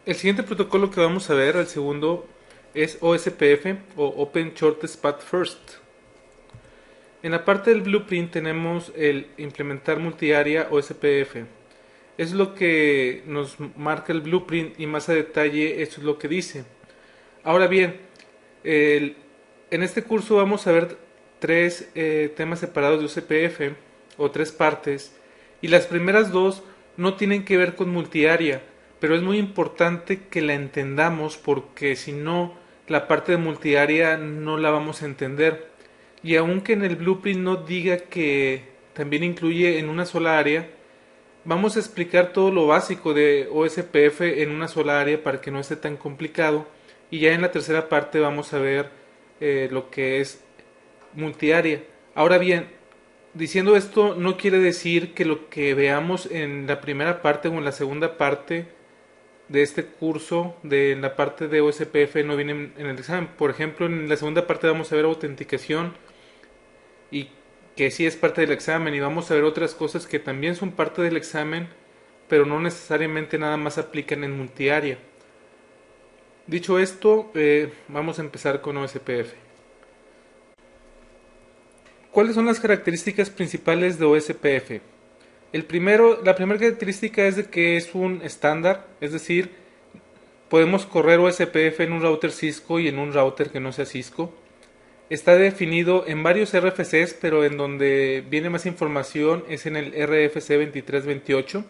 El siguiente protocolo que vamos a ver, el segundo, es OSPF o Open Shortest Path First. En la parte del blueprint tenemos el implementar multiárea OSPF. Es lo que nos marca el blueprint y más a detalle eso es lo que dice. Ahora bien, en este curso vamos a ver tres temas separados de OSPF o tres partes y las primeras dos no tienen que ver con multiárea, pero es muy importante que la entendamos porque si no la parte de multiárea no la vamos a entender. Y aunque en el blueprint no diga que también incluye en una sola área, vamos a explicar todo lo básico de OSPF en una sola área para que no esté tan complicado. Y ya en la tercera parte vamos a ver lo que es multiárea. Ahora bien, diciendo esto no quiere decir que lo que veamos en la primera parte o en la segunda parte de este curso, de la parte de OSPF, no viene en el examen. Por ejemplo, en la segunda parte vamos a ver autenticación y que sí es parte del examen y vamos a ver otras cosas que también son parte del examen, pero no necesariamente nada más aplican en multiárea. Dicho esto, vamos a empezar con OSPF. ¿Cuáles son las características principales de OSPF? La primera característica es de que es un estándar, es decir, podemos correr OSPF en un router Cisco y en un router que no sea Cisco. Está definido en varios RFCs, pero en donde viene más información es en el RFC 2328.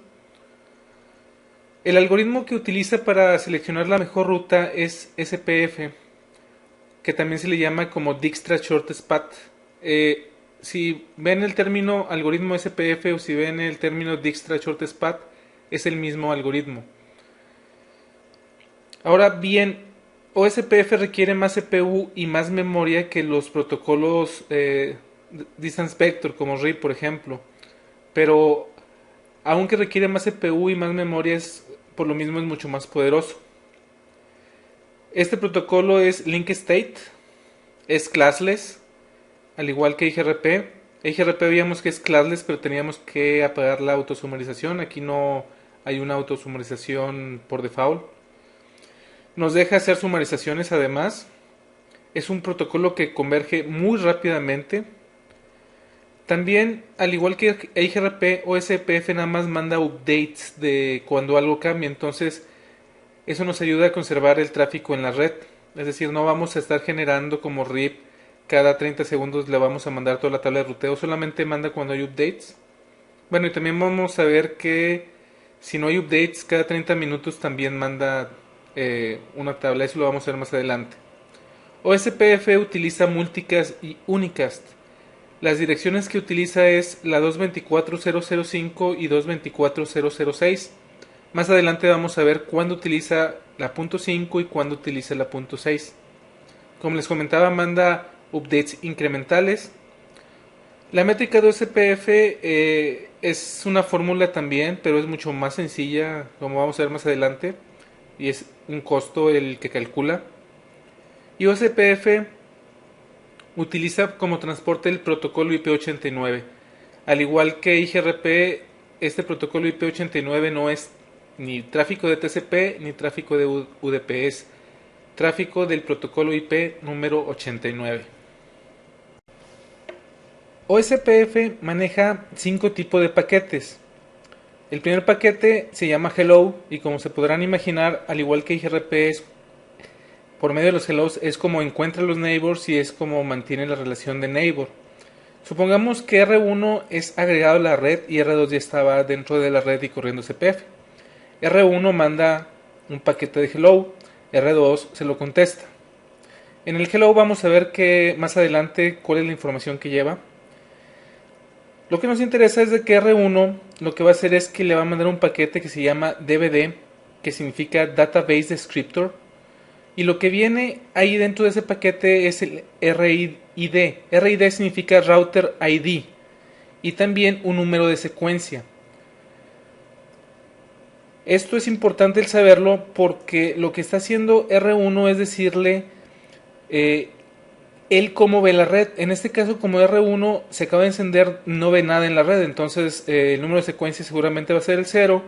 El algoritmo que utiliza para seleccionar la mejor ruta es SPF, que también se le llama como Dijkstra Shortest Path. Si ven el término algoritmo SPF o si ven el término Dijkstra Shortest Path, es el mismo algoritmo. Ahora bien, OSPF requiere más CPU y más memoria que los protocolos Distance Vector como RIP, por ejemplo. Pero aunque requiere más CPU y más memoria, por lo mismo es mucho más poderoso. Este protocolo es Link State, es classless, al igual que IGRP. IGRP veíamos que es classless, pero teníamos que apagar la autosumarización. Aquí no hay una autosumarización por default. Nos deja hacer sumarizaciones además. Es un protocolo que converge muy rápidamente. También, al igual que IGRP, OSPF nada más manda updates de cuando algo cambia. Entonces, eso nos ayuda a conservar el tráfico en la red. Es decir, no vamos a estar generando como RIP cada 30 segundos le vamos a mandar toda la tabla de ruteo. Solamente manda cuando hay updates. Bueno, y también vamos a ver que si no hay updates, cada 30 minutos también manda una tabla. Eso lo vamos a ver más adelante. OSPF utiliza multicast y unicast. Las direcciones que utiliza es la 224.005 y 224.006. Más adelante vamos a ver cuándo utiliza la .5 y cuándo utiliza la .6. Como les comentaba, manda updates incrementales. La métrica de OSPF es una fórmula también, pero es mucho más sencilla, como vamos a ver más adelante, y es un costo el que calcula. Y OSPF utiliza como transporte el protocolo IP89. Al igual que IGRP, este protocolo IP89 no es ni tráfico de TCP ni tráfico de UDP, es tráfico del protocolo IP número 89. OSPF maneja 5 tipos de paquetes. El primer paquete se llama Hello y como se podrán imaginar, al igual que IGRP, por medio de los hellos es como encuentra los neighbors y es como mantiene la relación de neighbor. Supongamos que R1 es agregado a la red y R2 ya estaba dentro de la red y corriendo CPF. R1 manda un paquete de hello, R2 se lo contesta. En el hello vamos a ver que más adelante cuál es la información que lleva. Lo que nos interesa es de que R1 lo que va a hacer es que le va a mandar un paquete que se llama DVD, que significa Database Descriptor, y lo que viene ahí dentro de ese paquete es el RID. RID significa Router ID y también un número de secuencia. Esto es importante el saberlo porque lo que está haciendo R1 es decirle él cómo ve la red. En este caso, como R1 se acaba de encender, no ve nada en la red, entonces el número de secuencia seguramente va a ser el 0.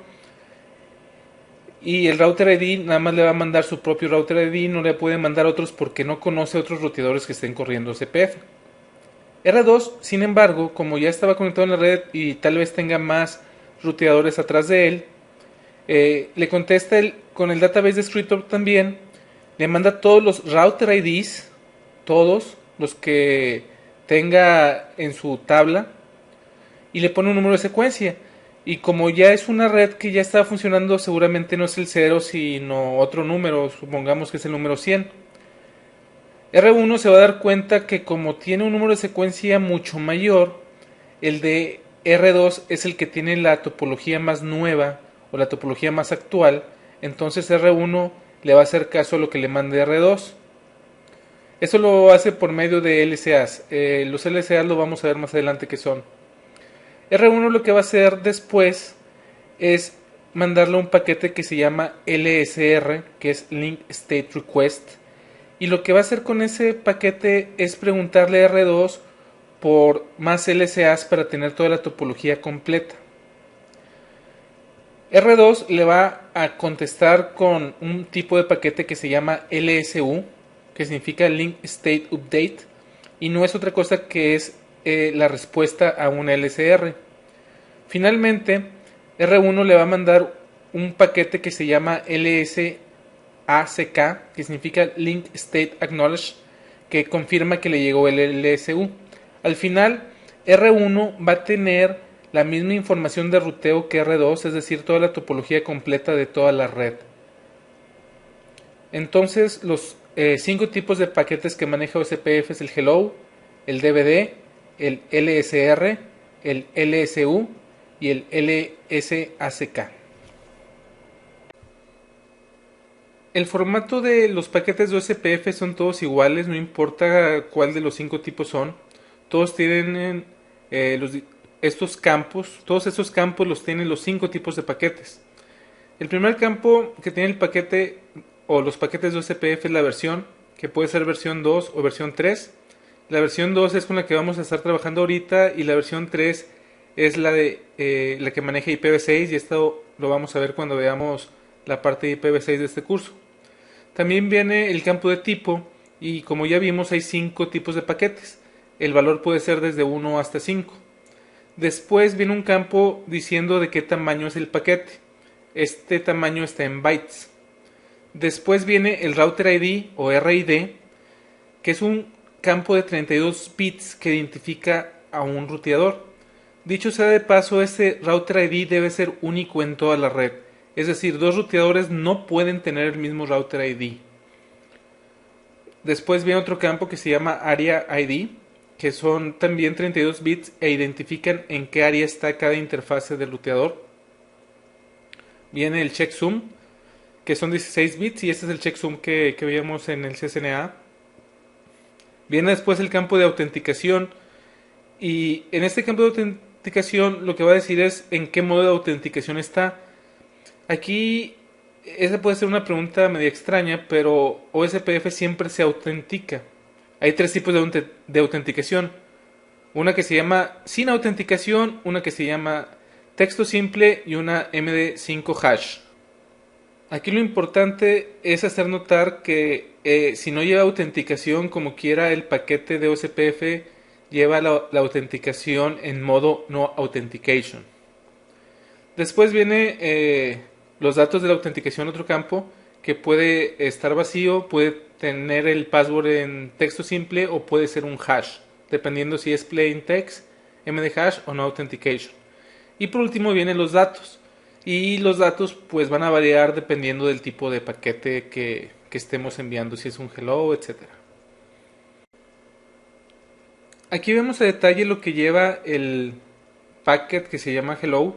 y el router ID nada más le va a mandar su propio router ID, no le puede mandar otros porque no conoce otros roteadores que estén corriendo CPF. R2, sin embargo, como ya estaba conectado en la red y tal vez tenga más ruteadores atrás de él, le contesta con el database descriptor también, le manda todos los router IDs, todos los que tenga en su tabla, y le pone un número de secuencia. Y como ya es una red que ya está funcionando, seguramente no es el 0, sino otro número, supongamos que es el número 100. R1 se va a dar cuenta que como tiene un número de secuencia mucho mayor, el de R2 es el que tiene la topología más nueva o la topología más actual, entonces R1 le va a hacer caso a lo que le mande R2. Eso lo hace por medio de LSAs. Los LSAs lo vamos a ver más adelante que son. R1 lo que va a hacer después es mandarle un paquete que se llama LSR, que es Link State Request, y lo que va a hacer con ese paquete es preguntarle a R2 por más LSAs para tener toda la topología completa. R2 le va a contestar con un tipo de paquete que se llama LSU, que significa Link State Update, y no es otra cosa que es la respuesta a un LSR. Finalmente, R1 le va a mandar un paquete que se llama LSACK, que significa Link State Acknowledge, que confirma que le llegó el LSU. Al final, R1 va a tener la misma información de ruteo que R2, es decir, toda la topología completa de toda la red. Entonces, los 5 tipos de paquetes que maneja OSPF es el Hello, el DVD, el LSR, el LSU y el LSACK. El formato de los paquetes de OSPF son todos iguales, no importa cuál de los 5 tipos son. Todos tienen estos campos, todos estos campos los tienen los 5 tipos de paquetes. El primer campo que tiene el paquete o los paquetes de OSPF es la versión, que puede ser versión 2 o versión 3. La versión 2 es con la que vamos a estar trabajando ahorita y la versión 3 es la que maneja IPv6 y esto lo vamos a ver cuando veamos la parte de IPv6 de este curso. También viene el campo de tipo y como ya vimos hay 5 tipos de paquetes. El valor puede ser desde 1 hasta 5. Después viene un campo diciendo de qué tamaño es el paquete. Este tamaño está en bytes. Después viene el router ID o RID, que es un campo de 32 bits que identifica a un ruteador. Dicho sea de paso, este router ID debe ser único en toda la red. Es decir, 2 ruteadores no pueden tener el mismo router ID. Después viene otro campo que se llama Area ID, que son también 32 bits e identifican en qué área está cada interfase del ruteador. Viene el checksum, que son 16 bits y este es el checksum que veíamos en el CCNA. Viene después el campo de autenticación y en este campo de autenticación lo que va a decir es en qué modo de autenticación está. Aquí esa puede ser una pregunta media extraña, pero OSPF siempre se autentica. Hay 3 tipos de autenticación. Una que se llama sin autenticación, una que se llama texto simple y una MD5 hash. Aquí lo importante es hacer notar que si no lleva autenticación, como quiera el paquete de OSPF lleva la autenticación en modo no authentication. Después viene los datos de la autenticación, otro campo que puede estar vacío, puede tener el password en texto simple o puede ser un hash, dependiendo si es plain text, md hash o no authentication. Y por último vienen los datos. Y los datos pues van a variar dependiendo del tipo de paquete que estemos enviando, si es un hello, etc. Aquí vemos a detalle lo que lleva el packet que se llama hello.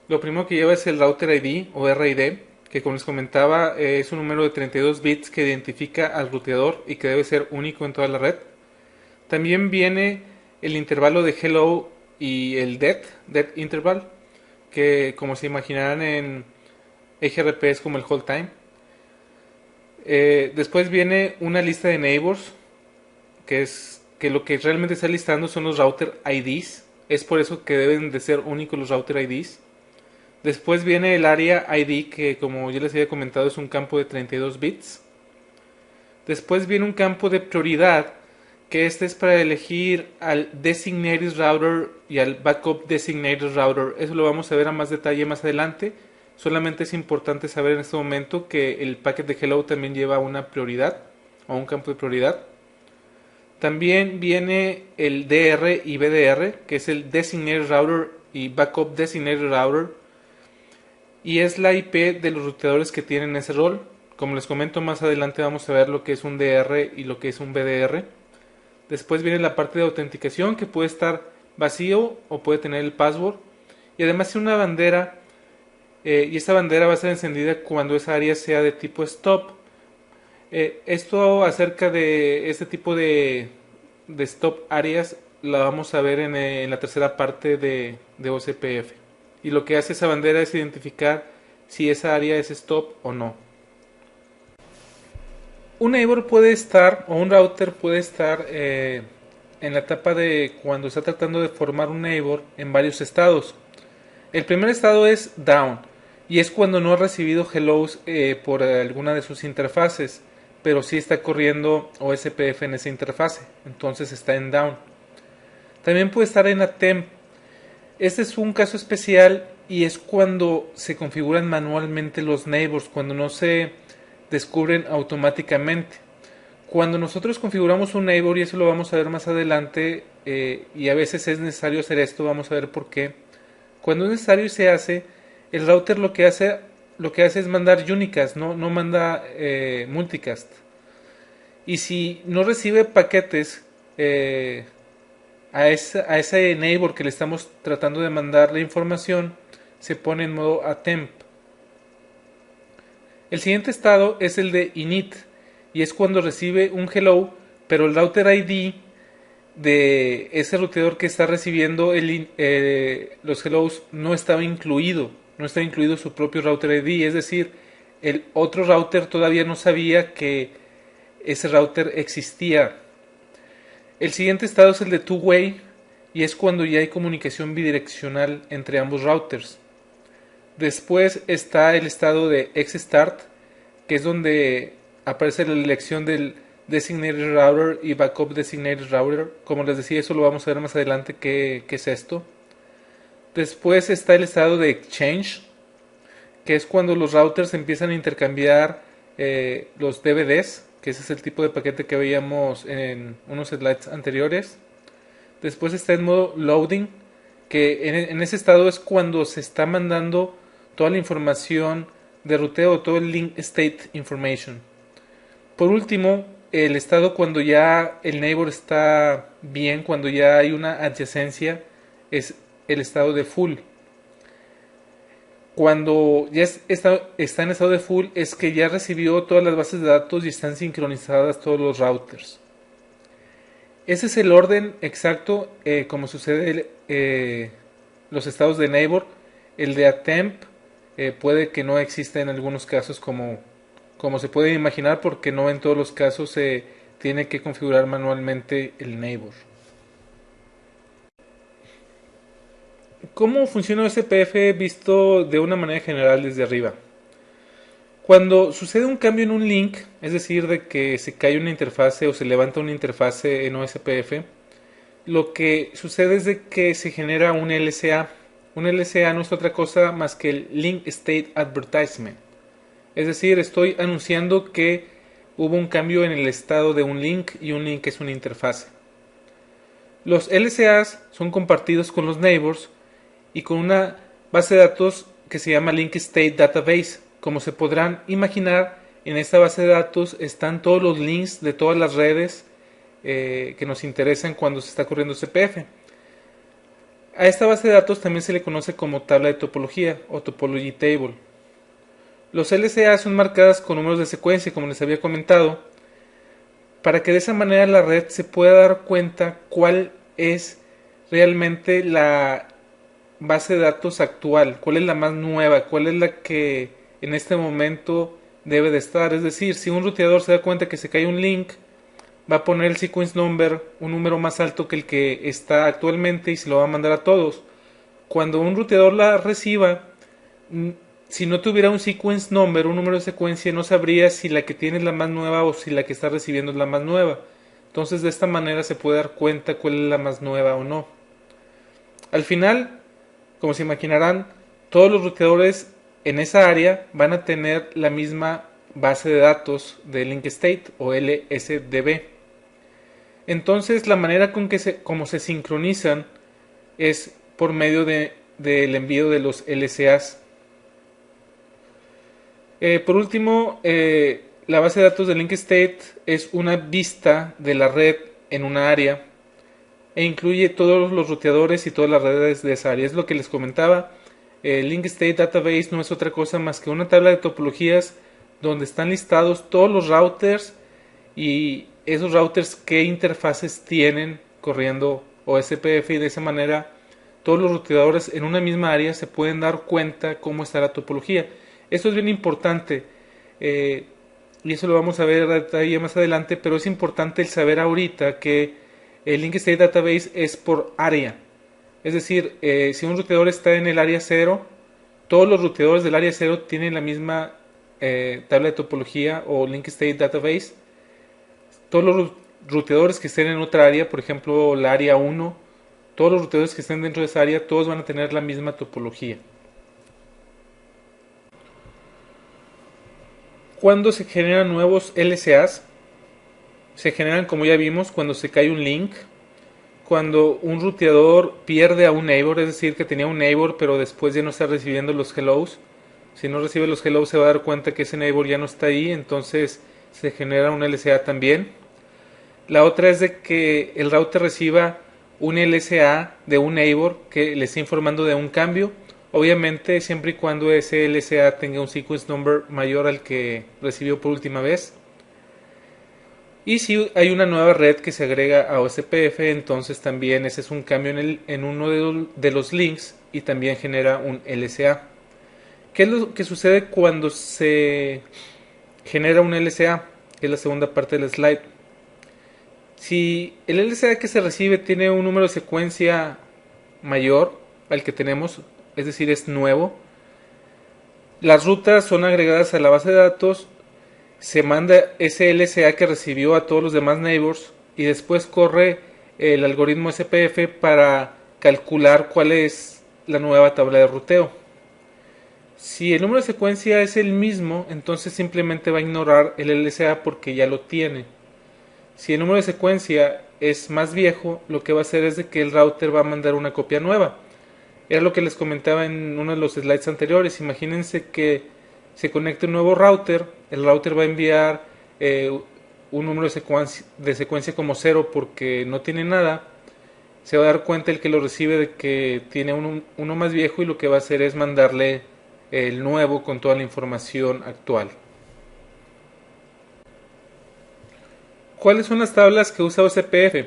Lo primero que lleva es el router ID o RID, que como les comentaba es un número de 32 bits que identifica al ruteador y que debe ser único en toda la red. También viene el intervalo de hello y el det interval, que como se imaginarán en EGRP es como el hold time. Después viene una lista de neighbors, que lo que realmente está listando son los router IDs. Es por eso que deben de ser únicos los router IDs. Después viene el área ID, que como ya les había comentado es un campo de 32 bits. Después viene un campo de prioridad, que este es para elegir al Designated Router y al Backup Designated Router. Eso lo vamos a ver a más detalle más adelante. Solamente es importante saber en este momento que el packet de Hello también lleva una prioridad o un campo de prioridad. También viene el DR y BDR, que es el Designated Router y Backup Designated Router, y es la IP de los ruteadores que tienen ese rol. Como les comento más adelante vamos a ver lo que es un DR y lo que es un BDR. Después viene la parte de autenticación, que puede estar vacío o puede tener el password, y además tiene una bandera, y esta bandera va a ser encendida cuando esa área sea de tipo stop. Esto acerca de este tipo de stop áreas la vamos a ver en la tercera parte de OCPF. Y lo que hace esa bandera es identificar si esa área es stop o no. Un neighbor puede estar, o un router puede estar en la etapa de cuando está tratando de formar un neighbor en varios estados. El primer estado es down, y es cuando no ha recibido hellos por alguna de sus interfaces, pero sí está corriendo OSPF en esa interfase, entonces está en down. También puede estar en attempt. Este es un caso especial y es cuando se configuran manualmente los neighbors, cuando no se descubren automáticamente. Cuando nosotros configuramos un neighbor, y eso lo vamos a ver más adelante, y a veces es necesario hacer esto, vamos a ver por qué. Cuando es necesario y se hace, el router lo que hace es mandar unicast, no manda multicast. Y si no recibe paquetes a ese neighbor que le estamos tratando de mandar la información, se pone en modo attempt. El siguiente estado es el de init, y es cuando recibe un hello, pero el router ID de ese ruteador que está recibiendo los hellos no estaba incluido, su propio router ID, es decir, el otro router todavía no sabía que ese router existía. El siguiente estado es el de two-way, y es cuando ya hay comunicación bidireccional entre ambos routers. Después está el estado de xstart, que es donde aparece la elección del Designated Router y Backup Designated Router. Como les decía, eso lo vamos a ver más adelante qué es esto. Después está el estado de exchange, que es cuando los routers empiezan a intercambiar los DVDs, que ese es el tipo de paquete que veíamos en unos slides anteriores. Después está el modo loading, que en ese estado es cuando se está mandando toda la información de ruteo, todo el link state information. Por último, el estado cuando ya el neighbor está bien, cuando ya hay una adyacencia, es el estado de full. Cuando ya está en estado de full, es que ya recibió todas las bases de datos y están sincronizadas todos los routers. Ese es el orden exacto como sucede los estados de neighbor. El de attempt puede que no exista en algunos casos como se puede imaginar, porque no en todos los casos se tiene que configurar manualmente el neighbor. ¿Cómo funciona SPF visto de una manera general desde arriba? Cuando sucede un cambio en un link, es decir, de que se cae una interfase o se levanta una interfase en OSPF, lo que sucede es de que se genera un LSA. Un LSA no es otra cosa más que el Link State Advertisement. Es decir, estoy anunciando que hubo un cambio en el estado de un link, y un link es una interfase. Los LSAs son compartidos con los neighbors y con una base de datos que se llama Link State Database. Como se podrán imaginar, en esta base de datos están todos los links de todas las redes que nos interesan cuando se está corriendo CPF. A esta base de datos también se le conoce como tabla de topología o topology table. Los LSA son marcadas con números de secuencia, como les había comentado, para que de esa manera la red se pueda dar cuenta cuál es realmente la base de datos actual, cuál es la más nueva, cuál es la que en este momento debe de estar. Es decir, si un ruteador se da cuenta que se cae un link, va a poner el sequence number, un número más alto que el que está actualmente, y se lo va a mandar a todos. Cuando un ruteador la reciba, mm, si no tuviera un sequence number, un número de secuencia, no sabría si la que tiene es la más nueva o si la que está recibiendo es la más nueva. Entonces de esta manera se puede dar cuenta cuál es la más nueva o no. Al final, como se imaginarán, todos los ruteadores en esa área van a tener la misma base de datos de link state o LSDB. Entonces la manera con que como se sincronizan es por medio del envío de los LSAs. Por último, la base de datos de link state es una vista de la red en una área e incluye todos los ruteadores y todas las redes de esa área. Es lo que les comentaba. El Link State Database no es otra cosa más que una tabla de topologías donde están listados todos los routers y esos routers qué interfaces tienen corriendo OSPF, y de esa manera todos los ruteadores en una misma área se pueden dar cuenta cómo está la topología. Esto es bien importante, y eso lo vamos a ver a detalle más adelante, pero es importante el saber ahorita que el Link State Database es por área. Es decir, si un ruteador está en el área 0, todos los ruteadores del área 0 tienen la misma tabla de topología o Link State Database. Todos los ruteadores que estén en otra área, por ejemplo la área 1, todos los ruteadores que estén dentro de esa área, todos van a tener la misma topología. Cuando se generan nuevos LSAs, se generan, como ya vimos, cuando se cae un link, cuando un ruteador pierde a un neighbor, es decir, que tenía un neighbor pero después ya no está recibiendo los hellos. Si no recibe los hellos se va a dar cuenta que ese neighbor ya no está ahí, entonces se genera un LSA también. La otra es de que el router reciba un LSA de un neighbor que le esté informando de un cambio, obviamente siempre y cuando ese LSA tenga un sequence number mayor al que recibió por última vez. Y si hay una nueva red que se agrega a OSPF, entonces también ese es un cambio en uno de los links y también genera un LSA. ¿Qué es lo que sucede cuando se genera un LSA? Que es la segunda parte del slide. Si el LSA que se recibe tiene un número de secuencia mayor al que tenemos, es decir, es nuevo, las rutas son agregadas a la base de datos, se manda ese LSA que recibió a todos los demás neighbors y después corre el algoritmo SPF para calcular cuál es la nueva tabla de ruteo. Si el número de secuencia es el mismo, entonces simplemente va a ignorar el LSA porque ya lo tiene. Si el número de secuencia es más viejo, lo que va a hacer es de que el router va a mandar una copia nueva. Era lo que les comentaba en uno de los slides anteriores. Imagínense que se conecte un nuevo router, el router va a enviar un número de secuencia como 0 porque no tiene nada. Se va a dar cuenta el que lo recibe de que tiene uno más viejo y lo que va a hacer es mandarle el nuevo con toda la información actual. ¿Cuáles son las tablas que usa OSPF?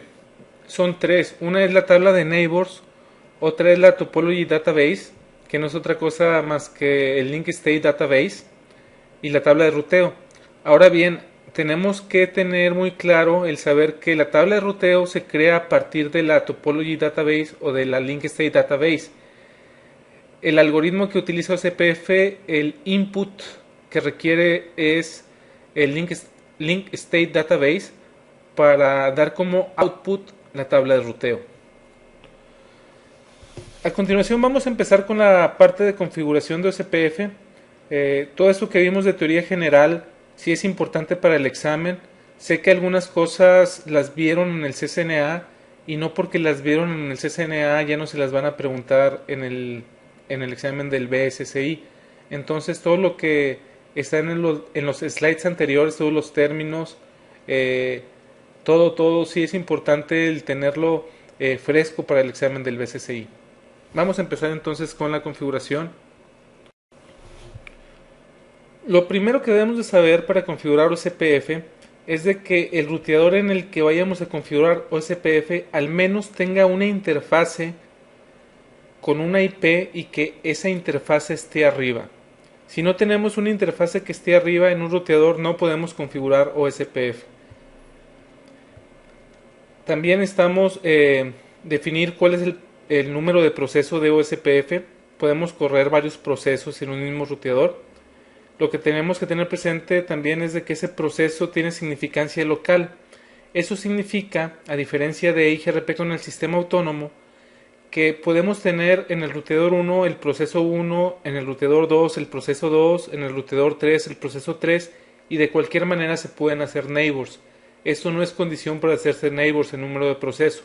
Son tres. Una es la tabla de neighbors, otra es la topology database, que no es otra cosa más que el link state database, y la tabla de ruteo. Ahora bien, tenemos que tener muy claro el saber que la tabla de ruteo se crea a partir de la topology database o de la link state database. El algoritmo que utiliza OSPF, el input que requiere es el link state database para dar como output la tabla de ruteo. A continuación vamos a empezar con la parte de configuración de OSPF. Todo esto que vimos de teoría general sí es importante para el examen. Sé que algunas cosas las vieron en el CCNA y no porque las vieron en el CCNA ya no se las van a preguntar en el examen del BSSI. Entonces todo lo que está en los slides anteriores, todos los términos, todo sí es importante el tenerlo fresco para el examen del BSSI. Vamos a empezar entonces con la configuración. Lo primero que debemos de saber para configurar OSPF es de que el ruteador en el que vayamos a configurar OSPF al menos tenga una interfase con una IP y que esa interfase esté arriba. Si no tenemos una interfase que esté arriba en un ruteador no podemos configurar OSPF. También estamos definir cuál es el número de proceso de OSPF. podemos correr varios procesos en un mismo ruteador. Lo que tenemos que tener presente también es de que ese proceso tiene significancia local. Eso significa, a diferencia de IGRP con el sistema autónomo, que podemos tener en el ruteador 1 el proceso 1, en el ruteador 2 el proceso 2, en el ruteador 3 el proceso 3, y de cualquier manera se pueden hacer neighbors. Esto no es condición para hacerse neighbors el número de proceso.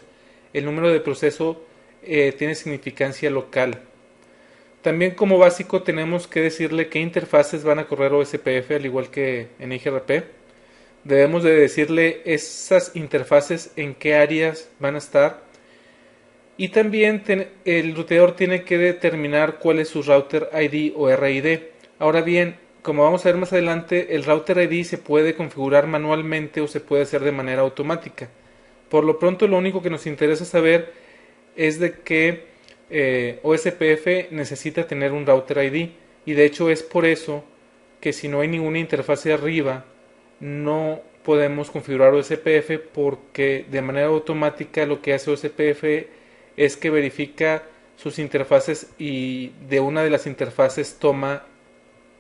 El número de proceso tiene significancia local. También como básico tenemos que decirle qué interfaces van a correr OSPF al igual que en IGRP. Debemos de decirle esas interfaces en qué áreas van a estar. Y también el ruteador tiene que determinar cuál es su router ID o RID. Ahora bien, como vamos a ver más adelante, el router ID se puede configurar manualmente o se puede hacer de manera automática. Por lo pronto, lo único que nos interesa saber es de que OSPF necesita tener un router ID, y de hecho es por eso que si no hay ninguna interfase arriba no podemos configurar OSPF, porque de manera automática lo que hace OSPF es que verifica sus interfaces y de una de las interfaces toma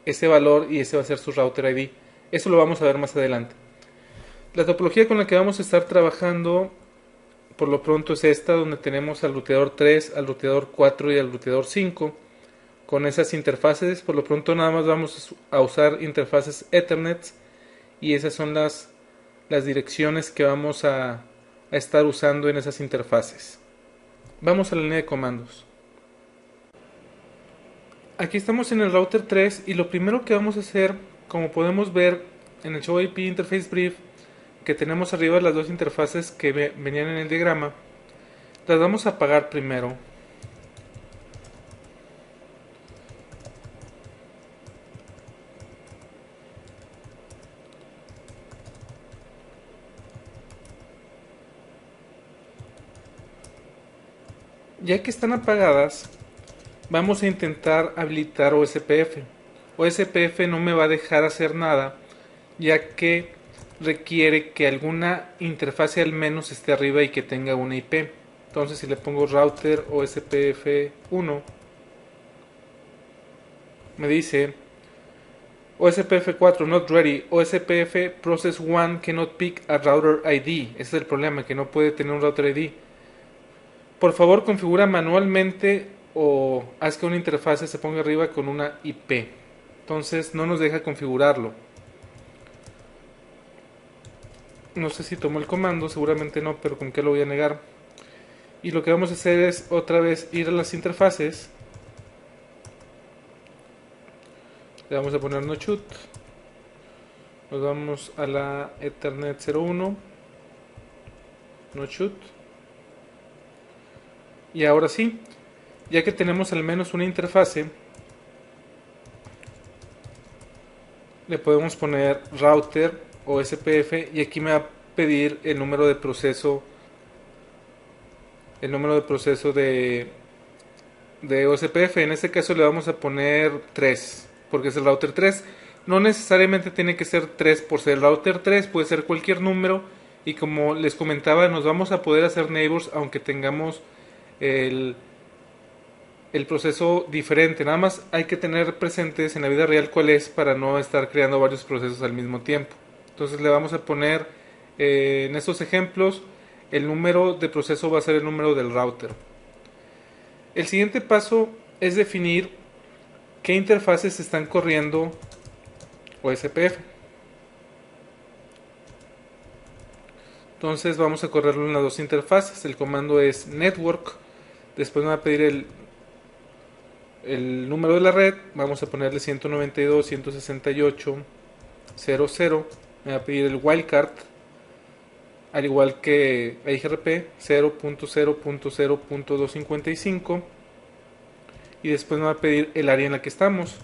ese valor y ese va a ser su router ID. Eso lo vamos a ver más adelante. La topología con la que vamos a estar trabajando por lo pronto es esta, donde tenemos al ruteador 3, al ruteador 4 y al ruteador 5 con esas interfaces. Por lo pronto nada más vamos a usar interfaces Ethernet, y esas son las direcciones que vamos a estar usando en esas interfaces. Vamos a la línea de comandos. Aquí estamos en el router 3 y lo primero que vamos a hacer, como podemos ver en el Show IP Interface Brief, que tenemos arriba las dos interfaces que venían en el diagrama, las vamos a apagar primero. Ya que están apagadas, vamos a intentar habilitar OSPF. OSPF no me va a dejar hacer nada, ya que requiere que alguna interfase al menos esté arriba y que tenga una IP. Entonces si le pongo router OSPF 1, me dice OSPF 4 not ready, OSPF process 1 cannot pick a router ID. Ese es el problema, que no puede tener un router ID. Por favor, configura manualmente o haz que una interfase se ponga arriba con una IP. Entonces no nos deja configurarlo. No sé si tomó el comando, seguramente no, pero con qué lo voy a negar. Y lo que vamos a hacer es otra vez ir a las interfaces. Le vamos a poner no shoot. Nos vamos a la Ethernet 01. No shoot. Y ahora sí, ya que tenemos al menos una interfase, le podemos poner router o SPF, y aquí me va a pedir el número de proceso de OSPF. En este caso le vamos a poner 3 porque es el router 3. No necesariamente tiene que ser 3 por ser el router 3, puede ser cualquier número, y como les comentaba, nos vamos a poder hacer neighbors aunque tengamos el proceso diferente. Nada más hay que tener presentes en la vida real cuál es, para no estar creando varios procesos al mismo tiempo. Entonces le vamos a poner en estos ejemplos el número de proceso va a ser el número del router. El siguiente paso es definir qué interfaces están corriendo OSPF. Entonces vamos a correrlo en las dos interfaces. El comando es network, después me va a pedir el número de la red, vamos a ponerle 192.168.0.0, me va a pedir el wildcard, al igual que IGRP 0.0.0.255, y después me va a pedir el área en la que estamos,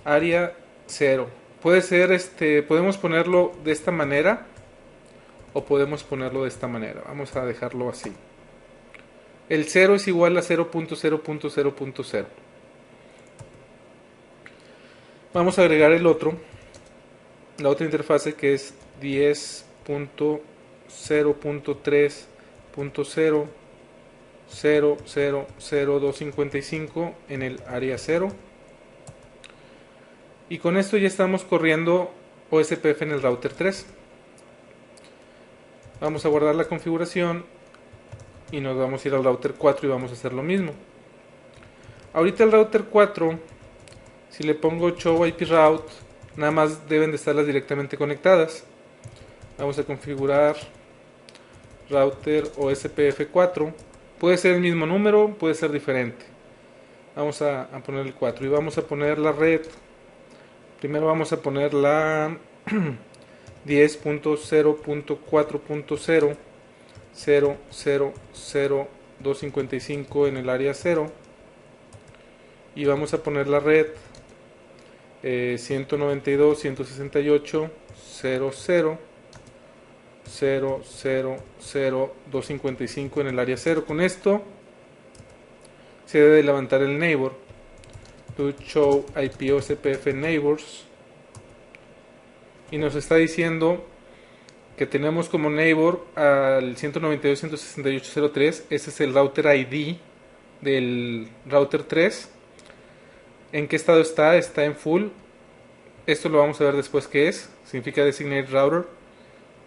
área 0. Puede ser podemos ponerlo de esta manera o podemos ponerlo de esta manera. Vamos a dejarlo así. El 0 es igual a 0.0.0.0. Vamos a agregar la otra interfase, que es 10.0.3.0 0.0.0.255 en el área 0. Y con esto ya estamos corriendo OSPF en el router 3. Vamos a guardar la configuración y nos vamos a ir al router 4 y vamos a hacer lo mismo. Ahorita el router 4, si le pongo show IP route, nada más deben de estarlas directamente conectadas. Vamos a configurar router OSPF 4. Puede ser el mismo número, puede ser diferente. Vamos a poner el 4 y vamos a poner la red. Primero vamos a poner la 10.0.4.0 0.0.0.255 en el área 0 y vamos a poner la red 192.168.0.0.0.0.255 en el área 0. Con esto se debe levantar el neighbor. Do show IP OSPF neighbors y nos está diciendo que tenemos como neighbor al 192.168.0.3. Ese es el router ID del router 3. ¿En qué estado está? Está en full. Esto lo vamos a ver después qué es. Significa designate router.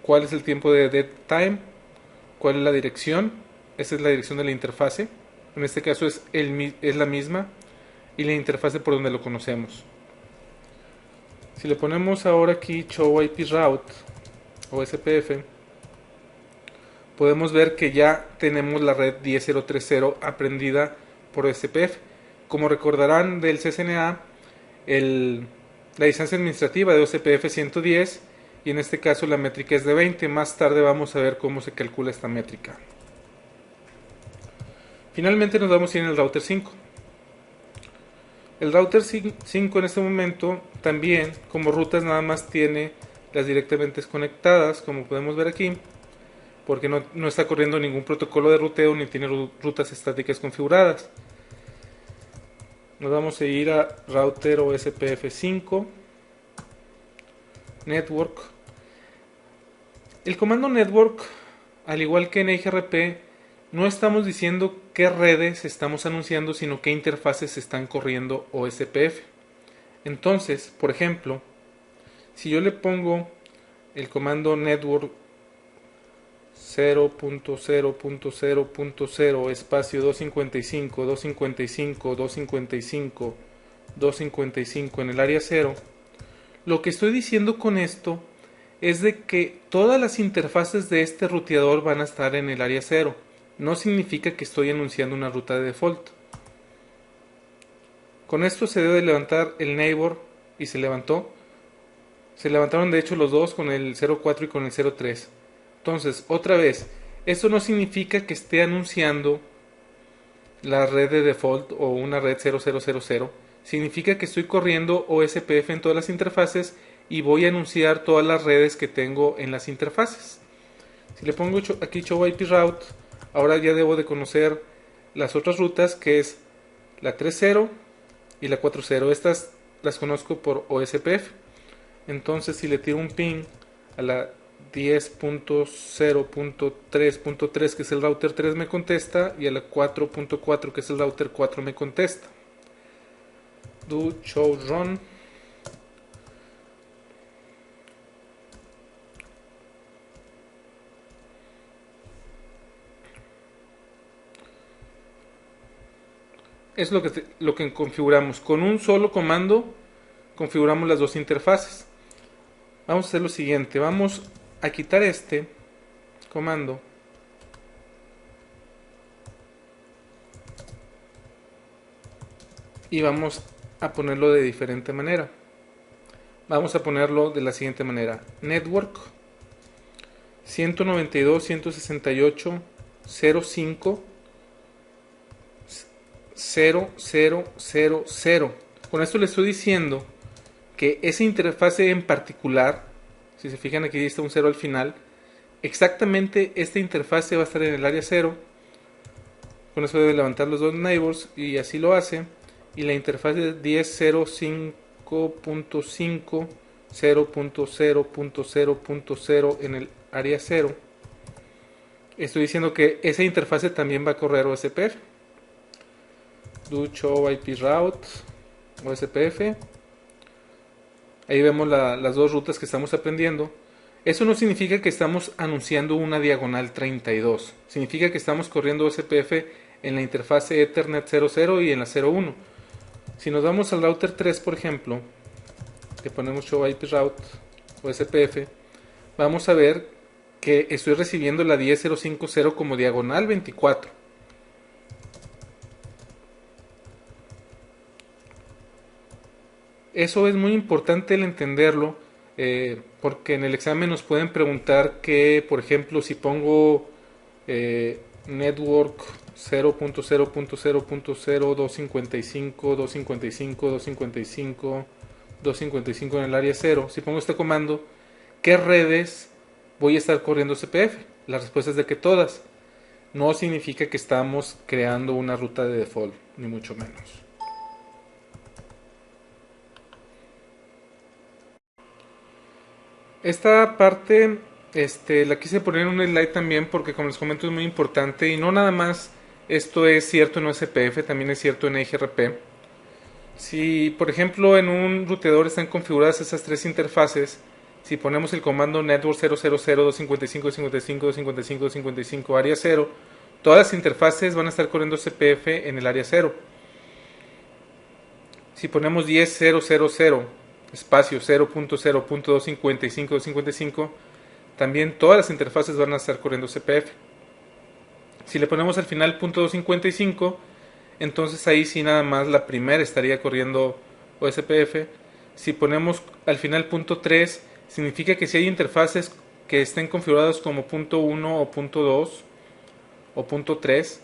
¿Cuál es el tiempo de dead time? ¿Cuál es la dirección? Esa es la dirección de la interfase. En este caso es la misma. Y la interfase por donde lo conocemos. Si le ponemos ahora aquí show IP route o SPF, podemos ver que ya tenemos la red 10.0.3.0 aprendida por SPF. Como recordarán del CCNA, la distancia administrativa de OSPF 110 y en este caso la métrica es de 20. Más tarde vamos a ver cómo se calcula esta métrica. Finalmente nos vamos a ir en el router 5. El router 5 en este momento también como rutas nada más tiene las directamente conectadas, como podemos ver aquí, porque no está corriendo ningún protocolo de ruteo ni tiene rutas estáticas configuradas. Nos vamos a ir a router OSPF 5 network. El comando network, al igual que en IGRP, no estamos diciendo qué redes estamos anunciando, sino qué interfaces están corriendo OSPF. Entonces, por ejemplo, si yo le pongo el comando network 0.0.0.0 espacio 255, 255, 255, 255 en el área 0, lo que estoy diciendo con esto es de que todas las interfaces de este ruteador van a estar en el área 0. No significa que estoy anunciando una ruta de default. Con esto se debe levantar el neighbor y se levantó. Se levantaron de hecho los dos con el 04 y con el 03. Entonces, otra vez, esto no significa que esté anunciando la red de default o una red 0000. Significa que estoy corriendo OSPF en todas las interfaces y voy a anunciar todas las redes que tengo en las interfaces. Si le pongo aquí show IP route, ahora ya debo de conocer las otras rutas, que es la 3.0 y la 4.0. Estas las conozco por OSPF. Entonces si le tiro un ping a la 10.0.3.3 que es el router 3 me contesta, y a la 4.4 que es el router 4 me contesta. Do show run. Es lo que configuramos. Con un solo comando configuramos las dos interfaces. Vamos a hacer lo siguiente. Vamos a quitar este comando y vamos a ponerlo de diferente manera. Vamos a ponerlo de la siguiente manera: network 192.168.0.5 0000. Con esto le estoy diciendo que esa interfase en particular, si se fijan aquí está un 0 al final, exactamente esta interfase va a estar en el área 0. Con eso debe levantar los dos neighbors y así lo hace. Y la interfase 10.05.5 0.0.0.0 en el área 0. estoy diciendo que esa interfase también va a correr OSPF. Do show IP route OSPF. Ahí vemos las dos rutas que estamos aprendiendo. Eso no significa que estamos anunciando una diagonal 32. Significa que estamos corriendo OSPF en la interfase Ethernet 00 y en la 01. Si nos vamos al router 3, por ejemplo, que ponemos show IP route OSPF, vamos a ver que estoy recibiendo la 10050 como diagonal 24. Eso es muy importante el entenderlo, porque en el examen nos pueden preguntar que, por ejemplo, si pongo network 0.0.0.0 255, 255, 255, 255 en el área 0, si pongo este comando, ¿qué redes voy a estar corriendo CPF? La respuesta es de que todas. No significa que estamos creando una ruta de default, ni mucho menos. Esta parte la quise poner en un slide también porque, como les comento, es muy importante y no nada más esto es cierto en OSPF, también es cierto en EIGRP. Si, por ejemplo, en un ruteador están configuradas esas tres interfaces, si ponemos el comando network 000 255 255 255 255 área 0, todas las interfaces van a estar corriendo CPF en el área 0. Si ponemos 10.0.0.0 espacio 0.0.255.255, también todas las interfaces van a estar corriendo CPF. Si le ponemos al final .255, entonces ahí sí nada más la primera estaría corriendo OSPF. Si ponemos al final .3, significa que si hay interfaces que estén configuradas como .1 o .2 o .3,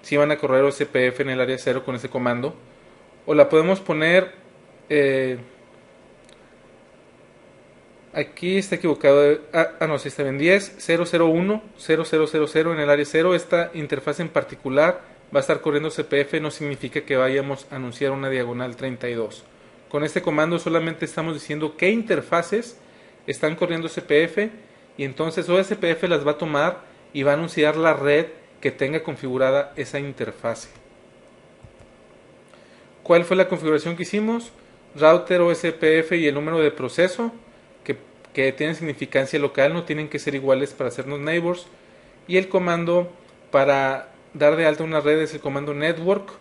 sí van a correr OSPF en el área 0 con ese comando. O la podemos poner aquí está equivocado. No, sí está bien. 10.001 0000 en el área 0. Esta interfaz en particular va a estar corriendo CPF. No significa que vayamos a anunciar una diagonal 32. Con este comando solamente estamos diciendo qué interfaces están corriendo CPF y entonces OSPF las va a tomar y va a anunciar la red que tenga configurada esa interfase. ¿Cuál fue la configuración que hicimos? Router, OSPF y el número de proceso que tienen significancia local, no tienen que ser iguales para hacernos neighbors. Y el comando para dar de alta una red es el comando network.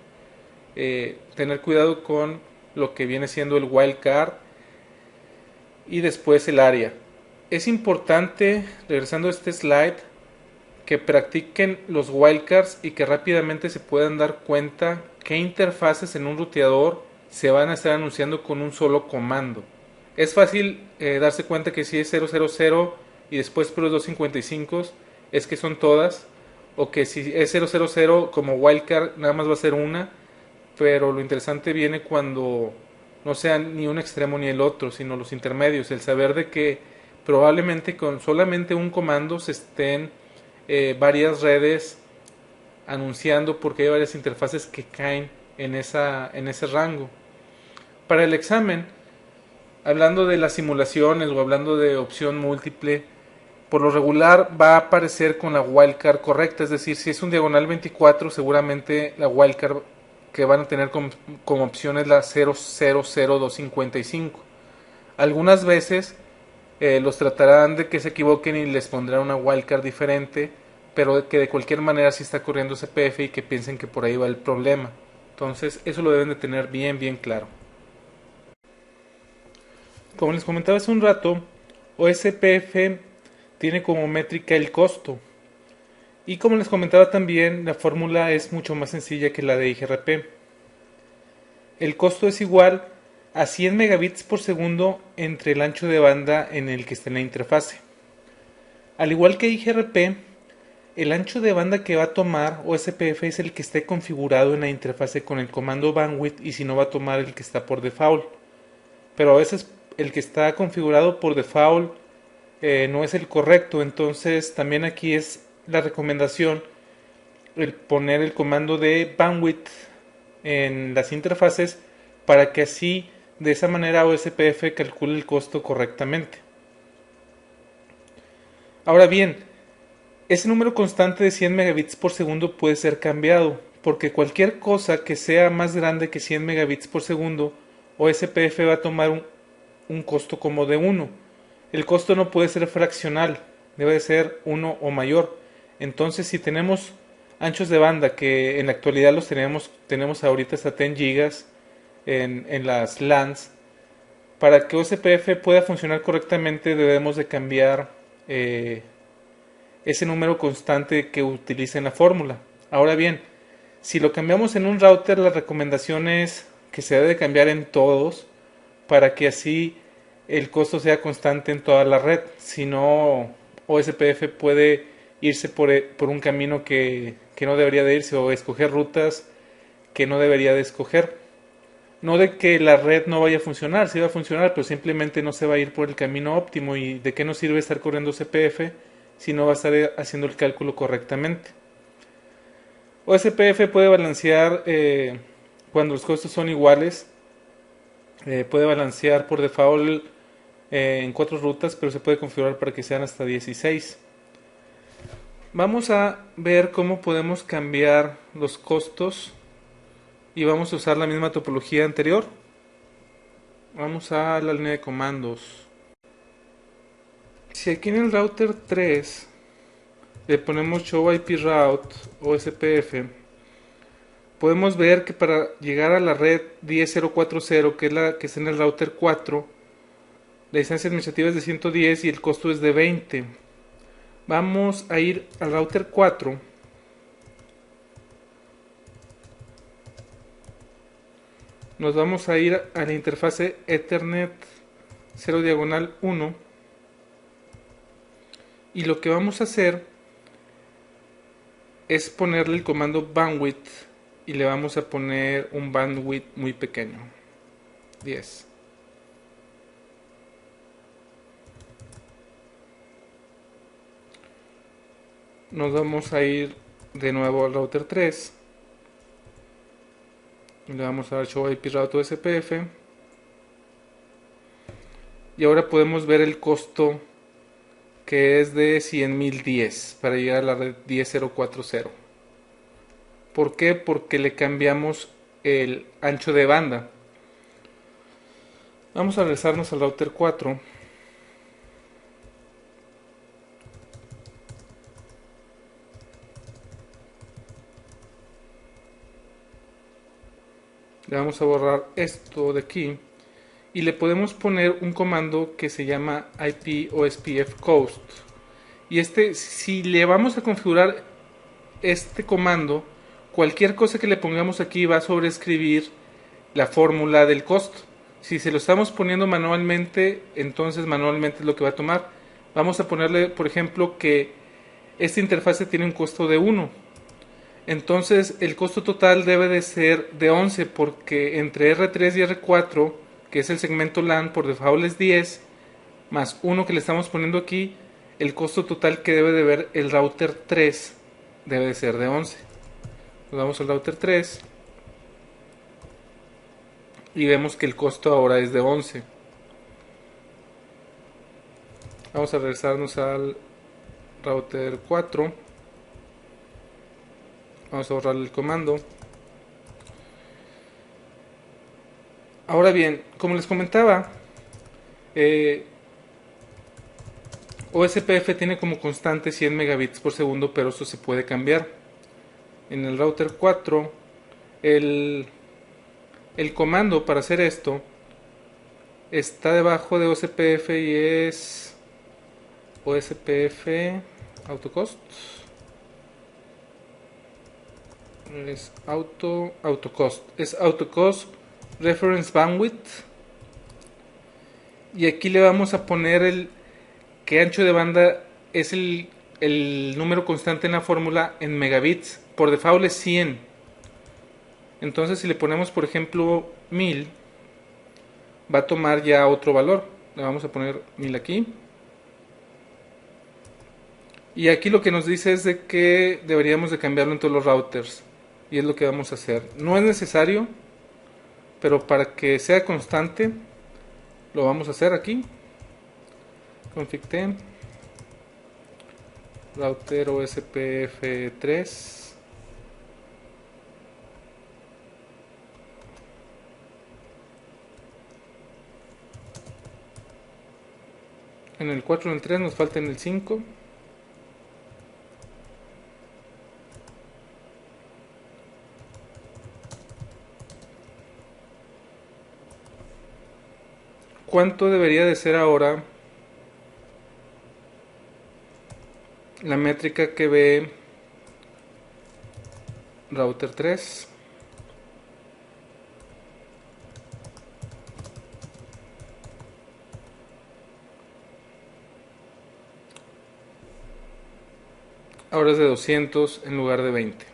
Tener cuidado con lo que viene siendo el wildcard y después el área. Es importante, regresando a este slide, que practiquen los wildcards y que rápidamente se puedan dar cuenta qué interfaces en un ruteador se van a estar anunciando con un solo comando. Es fácil darse cuenta que si es 000 y después puros 255 es que son todas, o que si es 000 como wildcard nada más va a ser una, pero lo interesante viene cuando no sea ni un extremo ni el otro, sino los intermedios, el saber de que probablemente con solamente un comando se estén varias redes anunciando porque hay varias interfaces que caen en ese rango. Para el examen, hablando de las simulaciones o hablando de opción múltiple, por lo regular va a aparecer con la wildcard correcta, es decir, si es un diagonal 24, seguramente la wildcard que van a tener como opción es la 000255. Algunas veces los tratarán de que se equivoquen y les pondrán una wildcard diferente, pero que de cualquier manera sí está corriendo CPF y que piensen que por ahí va el problema. Entonces eso lo deben de tener bien claro. Como les comentaba hace un rato, OSPF tiene como métrica el costo. Y como les comentaba también, la fórmula es mucho más sencilla que la de IGRP. El costo es igual a 100 megabits por segundo entre el ancho de banda en el que está en la interfase. Al igual que IGRP, el ancho de banda que va a tomar OSPF es el que esté configurado en la interfase con el comando bandwidth y si no va a tomar el que está por default. Pero a veces el que está configurado por default no es el correcto, entonces también aquí es la recomendación el poner el comando de bandwidth en las interfaces para que así de esa manera OSPF calcule el costo correctamente. Ahora bien, ese número constante de 100 megabits por segundo puede ser cambiado, porque cualquier cosa que sea más grande que 100 megabits por segundo, OSPF va a tomar un costo como de 1. El costo no puede ser fraccional, debe de ser 1 o mayor. Entonces, si tenemos anchos de banda, que en la actualidad los tenemos ahorita hasta 10 gigas en las LANs, para que OSPF pueda funcionar correctamente debemos de cambiar ese número constante que utiliza en la fórmula. Ahora bien, si lo cambiamos en un router, la recomendación es que se debe cambiar en todos para que así el costo sea constante en toda la red. Si no, OSPF puede irse por un camino que no debería de irse o escoger rutas que no debería de escoger. No de que la red no vaya a funcionar, sí va a funcionar, pero simplemente no se va a ir por el camino óptimo. ¿Y de qué nos sirve estar corriendo CPF si no va a estar haciendo el cálculo correctamente? OSPF puede balancear cuando los costos son iguales, puede balancear por default en 4 rutas, pero se puede configurar para que sean hasta 16. Vamos a ver cómo podemos cambiar los costos y vamos a usar la misma topología anterior. Vamos a la línea de comandos. Si aquí en el router 3 le ponemos show IP route o SPF, podemos ver que para llegar a la red 10040, que es la que está en el router 4, la distancia administrativa es de 110 y el costo es de 20. Vamos a ir al router 4. Nos vamos a ir a la interfase Ethernet 0 diagonal 1. Y lo que vamos a hacer es ponerle el comando bandwidth y le vamos a poner un bandwidth muy pequeño, 10. Nos vamos a ir de nuevo al router 3. Le vamos a dar show IP route o SPF. Y ahora podemos ver el costo, que es de 100.010 para llegar a la red 10040. ¿Por qué? Porque le cambiamos el ancho de banda. Vamos a regresarnos al router 4. Le vamos a borrar esto de aquí y le podemos poner un comando que se llama IPOSPF cost. Y si le vamos a configurar este comando, cualquier cosa que le pongamos aquí va a sobreescribir la fórmula del costo. Si se lo estamos poniendo manualmente, entonces manualmente es lo que va a tomar. Vamos a ponerle, por ejemplo, que esta interfase tiene un costo de 1. Entonces el costo total debe de ser de 11, porque entre R3 y R4, que es el segmento LAN, por default es 10, más 1 que le estamos poniendo aquí, el costo total que debe de ver el router 3 debe de ser de 11. Nos vamos al router 3 y vemos que el costo ahora es de 11. Vamos a regresarnos al router 4. Vamos a borrar el comando. Ahora bien, como les comentaba, OSPF tiene como constante 100 megabits por segundo, pero eso se puede cambiar. En el router 4, el comando para hacer esto está debajo de OSPF y es OSPF autocost. Es autocost. Es autocost reference bandwidth. Y aquí le vamos a poner el que ancho de banda es el número constante en la fórmula en megabits. Por default es 100. Entonces si le ponemos por ejemplo 1000, va a tomar ya otro valor. Le vamos a poner 1000 aquí. Y aquí lo que nos dice es de que deberíamos de cambiarlo en todos los routers. Y es lo que vamos a hacer. No es necesario, pero para que sea constante, lo vamos a hacer aquí. Config temp router OSPF3. En el 4, en el 3, nos falta en el 5. ¿Cuánto debería de ser ahora la métrica que ve router 3? Ahora es de 200 en lugar de 20.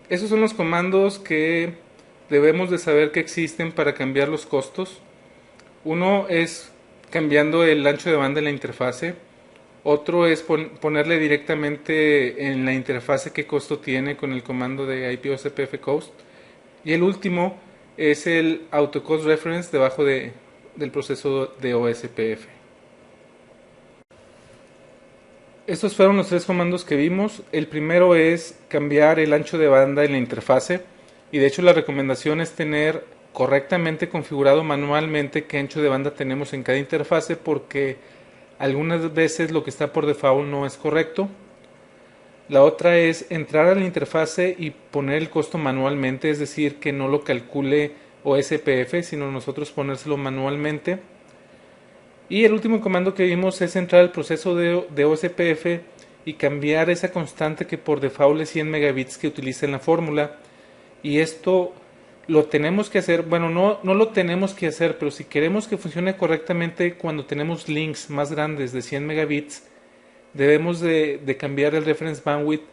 Esos son los comandos que debemos de saber que existen para cambiar los costos. Uno es cambiando el ancho de banda en la interfase. Otro es ponerle directamente en la interfase qué costo tiene con el comando de IPOSPF cost. Y el último es el autocost reference debajo del proceso de OSPF. Estos fueron los 3 comandos que vimos. El primero es cambiar el ancho de banda en la interfase. Y de hecho la recomendación es tener correctamente configurado manualmente qué ancho de banda tenemos en cada interfase, porque algunas veces lo que está por default no es correcto. La otra es entrar a la interfase y poner el costo manualmente, es decir, que no lo calcule OSPF, sino nosotros ponérselo manualmente. Y el último comando que vimos es entrar al proceso de OSPF y cambiar esa constante que por default es 100 megabits que utiliza en la fórmula. Y esto lo tenemos que hacer, bueno, no lo tenemos que hacer, pero si queremos que funcione correctamente cuando tenemos links más grandes de 100 megabits, debemos de cambiar el reference bandwidth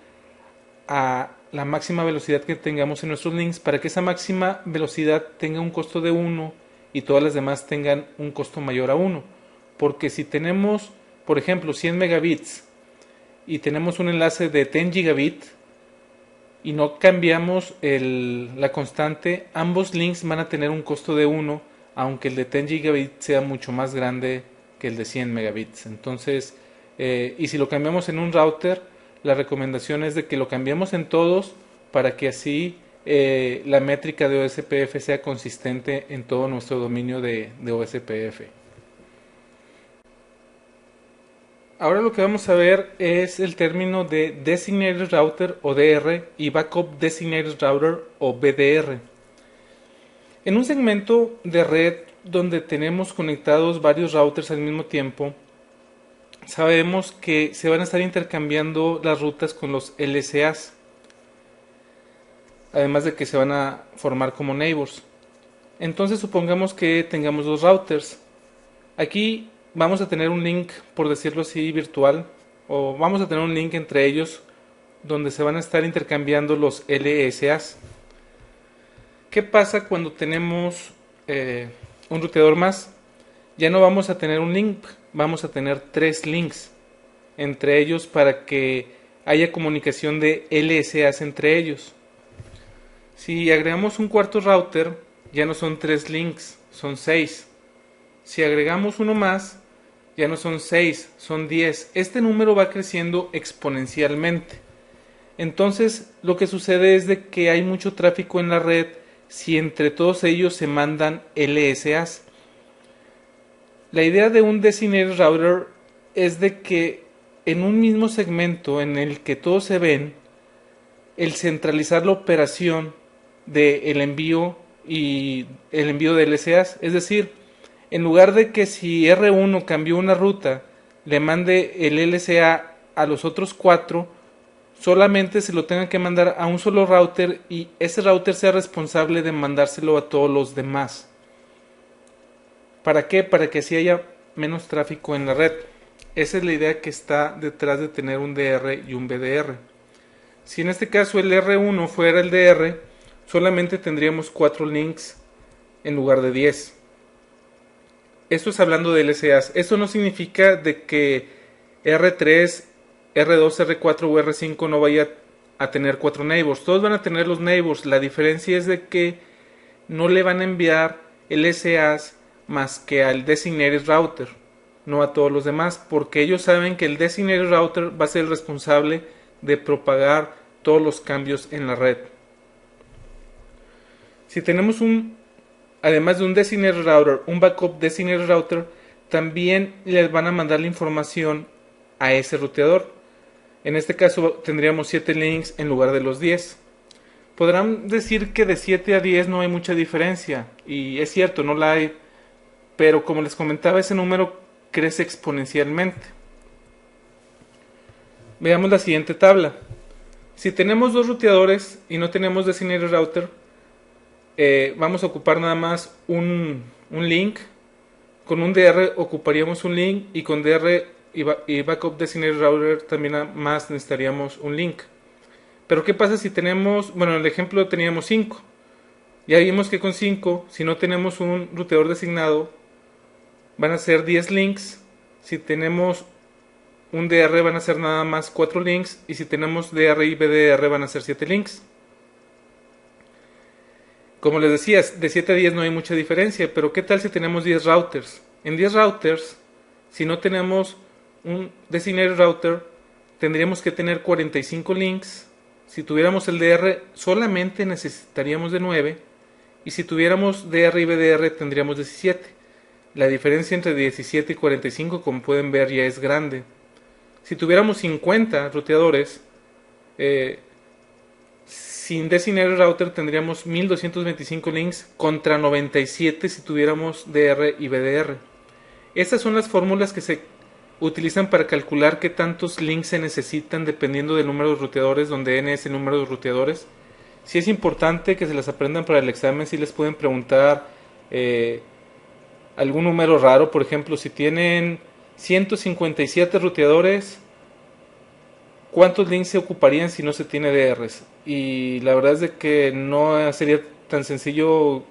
a la máxima velocidad que tengamos en nuestros links, para que esa máxima velocidad tenga un costo de 1 y todas las demás tengan un costo mayor a 1. Porque si tenemos, por ejemplo, 100 megabits y tenemos un enlace de 10 gigabit y no cambiamos la constante, ambos links van a tener un costo de 1, aunque el de 10 gigabit sea mucho más grande que el de 100 megabits. Entonces, y si lo cambiamos en un router, la recomendación es de que lo cambiemos en todos, para que así la métrica de OSPF sea consistente en todo nuestro dominio de OSPF. Ahora lo que vamos a ver es el término de Designated Router o DR y Backup Designated Router o BDR. En un segmento de red donde tenemos conectados varios routers al mismo tiempo, sabemos que se van a estar intercambiando las rutas con los LSAs, además de que se van a formar como neighbors. Entonces supongamos que tengamos dos routers. Aquí vamos a tener un link, por decirlo así, virtual, o vamos a tener un link entre ellos donde se van a estar intercambiando los LSAs. ¿Qué pasa cuando tenemos un ruteador más? Ya no vamos a tener un link, vamos a tener 3 links entre ellos para que haya comunicación de LSAs entre ellos. Si agregamos un cuarto router, ya no son 3 links, son 6. Si agregamos uno más, ya no son 6, son 10. Este número va creciendo exponencialmente. Entonces, lo que sucede es de que hay mucho tráfico en la red si entre todos ellos se mandan LSAs. La idea de un Designated Router es de que en un mismo segmento en el que todos se ven, el centralizar la operación del envío y el envío de LSAs, es decir, en lugar de que si R1 cambió una ruta, le mande el LSA a los otros 4, solamente se lo tenga que mandar a un solo router y ese router sea responsable de mandárselo a todos los demás. ¿Para qué? Para que así haya menos tráfico en la red. Esa es la idea que está detrás de tener un DR y un BDR. Si en este caso el R1 fuera el DR, solamente tendríamos 4 links en lugar de 10. Esto es hablando de LSAs. Esto no significa de que R3, R2, R4 o R5 no vaya a tener 4 neighbors. Todos van a tener los neighbors. La diferencia es de que no le van a enviar LSAs más que al Designated Router. no a todos los demás, porque ellos saben que el designated router va a ser el responsable de propagar todos los cambios en la red. Si tenemos además de un designated router, un backup designated router, también les van a mandar la información a ese ruteador. En este caso tendríamos 7 links en lugar de los 10. Podrán decir que de 7 a 10 no hay mucha diferencia, y es cierto, no la hay, pero como les comentaba, ese número crece exponencialmente. Veamos la siguiente tabla. Si tenemos dos ruteadores y no tenemos designated router, vamos a ocupar nada más un link. Con un DR ocuparíamos un link, y con DR y backup designated router también más necesitaríamos un link. Pero ¿qué pasa si tenemos, bueno, en el ejemplo teníamos 5? Ya vimos que con 5, si no tenemos un ruteador designado, van a ser 10 links. Si tenemos un DR van a ser nada más 4 links, y si tenemos DR y BDR van a ser 7 links. Como les decía, de 7 a 10 no hay mucha diferencia, pero ¿qué tal si tenemos 10 routers? En 10 routers, si no tenemos un designated router, tendríamos que tener 45 links. Si tuviéramos el DR, solamente necesitaríamos de 9, y si tuviéramos DR y BDR tendríamos 17. La diferencia entre 17 y 45, como pueden ver, ya es grande. Si tuviéramos 50 ruteadores, sin designated router tendríamos 1225 links contra 97 si tuviéramos DR y BDR. Estas son las fórmulas que se utilizan para calcular qué tantos links se necesitan dependiendo del número de ruteadores, donde n es el número de ruteadores. Si es importante que se las aprendan para el examen. Si les pueden preguntar algún número raro, por ejemplo, si tienen 157 ruteadores, ¿cuántos links se ocuparían si no se tiene DRs? Y la verdad es de que no sería tan sencillo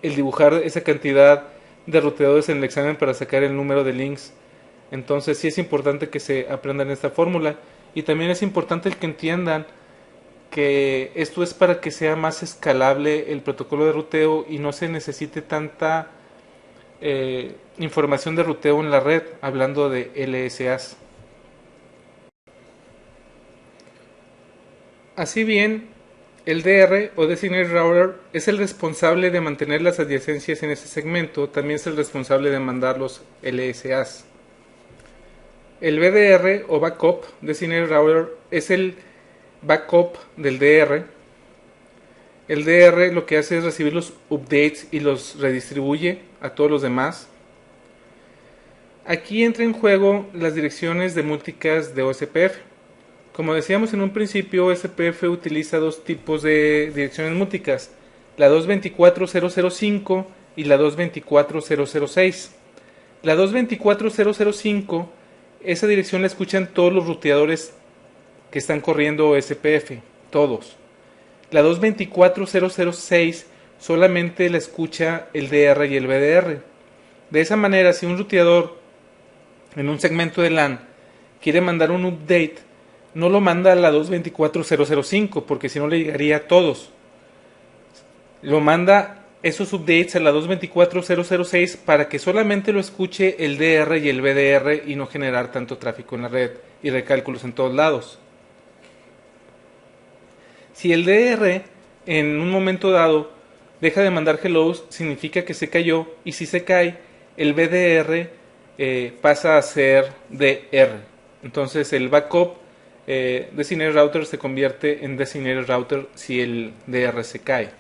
el dibujar esa cantidad de ruteadores en el examen para sacar el número de links. Entonces sí es importante que se aprendan esta fórmula, y también es importante el que entiendan que esto es para que sea más escalable el protocolo de ruteo y no se necesite tanta información de ruteo en la red, hablando de LSAs. Así bien, el DR o Designated Router es el responsable de mantener las adyacencias en ese segmento, también es el responsable de mandar los LSAs. El BDR o Backup Designated Router es el backup del DR. El DR lo que hace es recibir los updates y los redistribuye a todos los demás. Aquí entra en juego las direcciones de multicast de OSPF. Como decíamos en un principio, OSPF utiliza dos tipos de direcciones multicast, la 224.005 y la 224.006. La 224.005, esa dirección la escuchan todos los ruteadores que están corriendo OSPF, todos. La 224.006 solamente la escucha el DR y el BDR. De esa manera, si un ruteador en un segmento de LAN quiere mandar un update, no lo manda a la 224.005, porque si no le llegaría a todos. Lo manda esos updates a la 224.006 para que solamente lo escuche el DR y el BDR y no generar tanto tráfico en la red y recálculos en todos lados. Si el DR en un momento dado deja de mandar hellos, significa que se cayó, y si se cae, el BDR pasa a ser DR. Entonces el backup Designated Router se convierte en Designated Router si el DR se cae.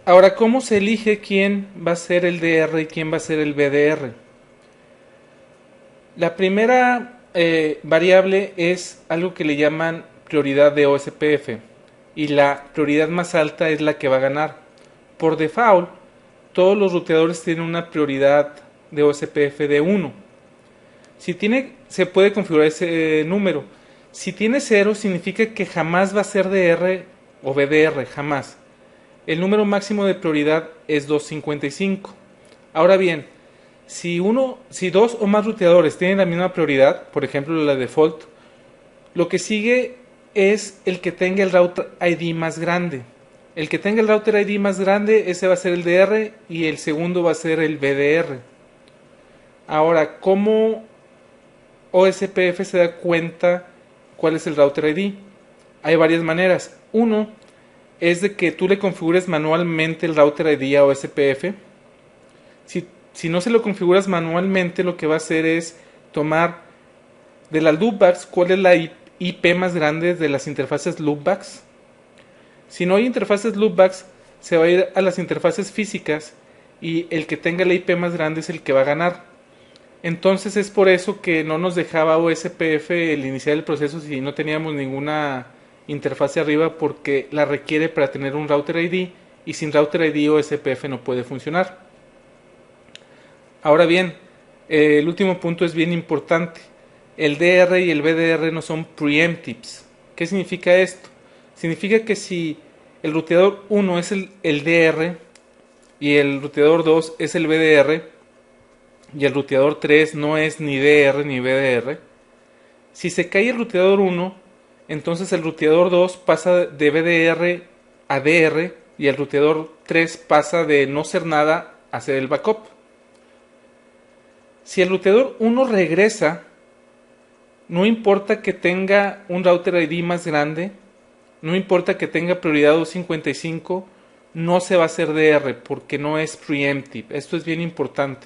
Ahora, ¿cómo se elige quién va a ser el DR y quién va a ser el BDR? La primera variable es algo que le llaman prioridad de OSPF, y la prioridad más alta es la que va a ganar. Por default, todos los ruteadores tienen una prioridad de OSPF de 1. Se puede configurar ese número. Si tiene 0, significa que jamás va a ser DR o BDR, jamás. El número máximo de prioridad es 255. Ahora bien, si dos o más ruteadores tienen la misma prioridad, por ejemplo la default, lo que sigue es el que tenga el router ID más grande. El que tenga el router ID más grande, ese va a ser el DR y el segundo va a ser el BDR. Ahora, ¿cómo OSPF se da cuenta cuál es el router ID? Hay varias maneras. Uno es de que tú le configures manualmente el router ID a OSPF. Si no se lo configuras manualmente, lo que va a hacer es tomar de las loopbacks cuál es la IP más grande de las interfaces loopbacks. Si no hay interfaces loopbacks, se va a ir a las interfaces físicas y el que tenga la IP más grande es el que va a ganar. Entonces es por eso que no nos dejaba OSPF el iniciar el proceso si no teníamos ninguna interfase arriba, porque la requiere para tener un router ID y sin router ID OSPF no puede funcionar. Ahora bien, el último punto es bien importante. El DR y el BDR no son preemptives. ¿Qué significa esto? Significa que si el ruteador 1 es el DR y el ruteador 2 es el BDR y el ruteador 3 no es ni DR ni BDR, si se cae el ruteador 1, entonces el ruteador 2 pasa de BDR a DR y el ruteador 3 pasa de no ser nada a ser el backup. Si el ruteador 1 regresa, no importa que tenga un router ID más grande, no importa que tenga prioridad 255, no se va a hacer DR porque no es preemptive. Esto es bien importante.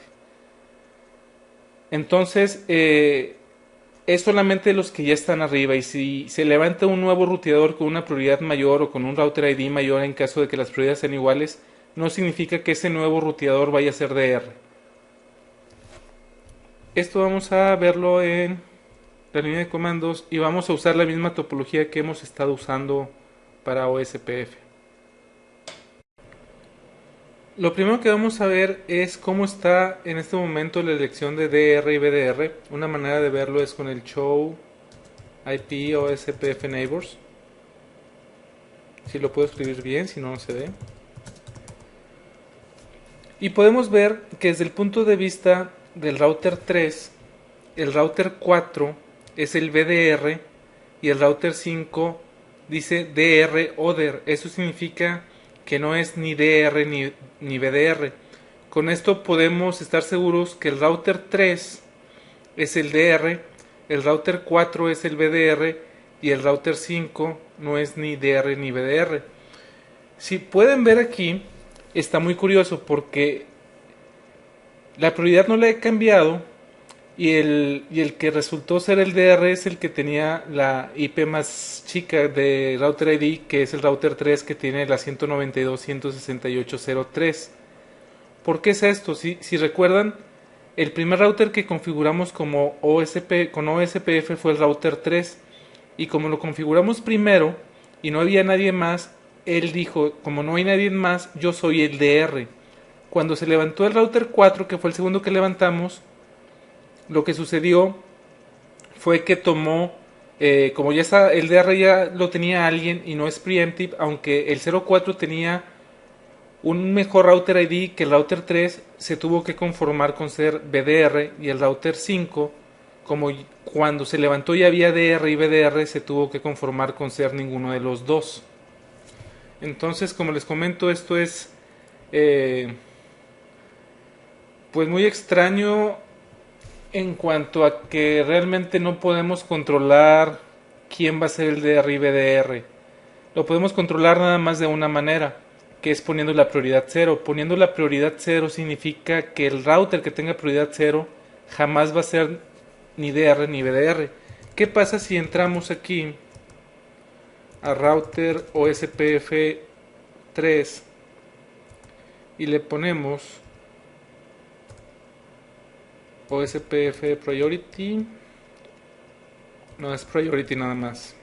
Entonces, es solamente los que ya están arriba, y si se levanta un nuevo ruteador con una prioridad mayor o con un router ID mayor en caso de que las prioridades sean iguales, no significa que ese nuevo ruteador vaya a ser DR. Esto vamos a verlo en la línea de comandos y vamos a usar la misma topología que hemos estado usando para OSPF. Lo primero que vamos a ver es cómo está en este momento la elección de DR y BDR. Una manera de verlo es con el show IP OSPF neighbors. Si lo puedo escribir bien, si no, no se ve. Y podemos ver que desde el punto de vista del router 3, el router 4 es el BDR y el router 5 dice DR other. Eso significa que no es ni DR ni BDR. Con esto podemos estar seguros que el router 3 es el DR, el router 4 es el BDR y el router 5 no es ni DR ni BDR. Si pueden ver aquí, está muy curioso porque la prioridad no la he cambiado y el que resultó ser el DR es el que tenía la IP más chica de router ID, que es el router 3, que tiene la 192.168.0.3. ¿Por qué es esto? Si recuerdan, el primer router que configuramos como con OSPF fue el router 3, y como lo configuramos primero y no había nadie más, él dijo, como no hay nadie más, yo soy el DR. Cuando se levantó el router 4, que fue el segundo que levantamos, lo que sucedió fue que tomó, como ya está, el DR ya lo tenía alguien y no es preemptive, aunque el 04 tenía un mejor router ID que el router 3, se tuvo que conformar con ser BDR, y el router 5, como cuando se levantó ya había DR y BDR, se tuvo que conformar con ser ninguno de los dos. Entonces, como les comento, esto es pues muy extraño en cuanto a que realmente no podemos controlar quién va a ser el DR y BDR. Lo podemos controlar nada más de una manera, que es poniendo la prioridad 0. Poniendo la prioridad 0 significa que el router que tenga prioridad 0 jamás va a ser ni DR ni BDR. ¿Qué pasa si entramos aquí a router OSPF 3 y le ponemos OSPF priority? No, es priority nada más.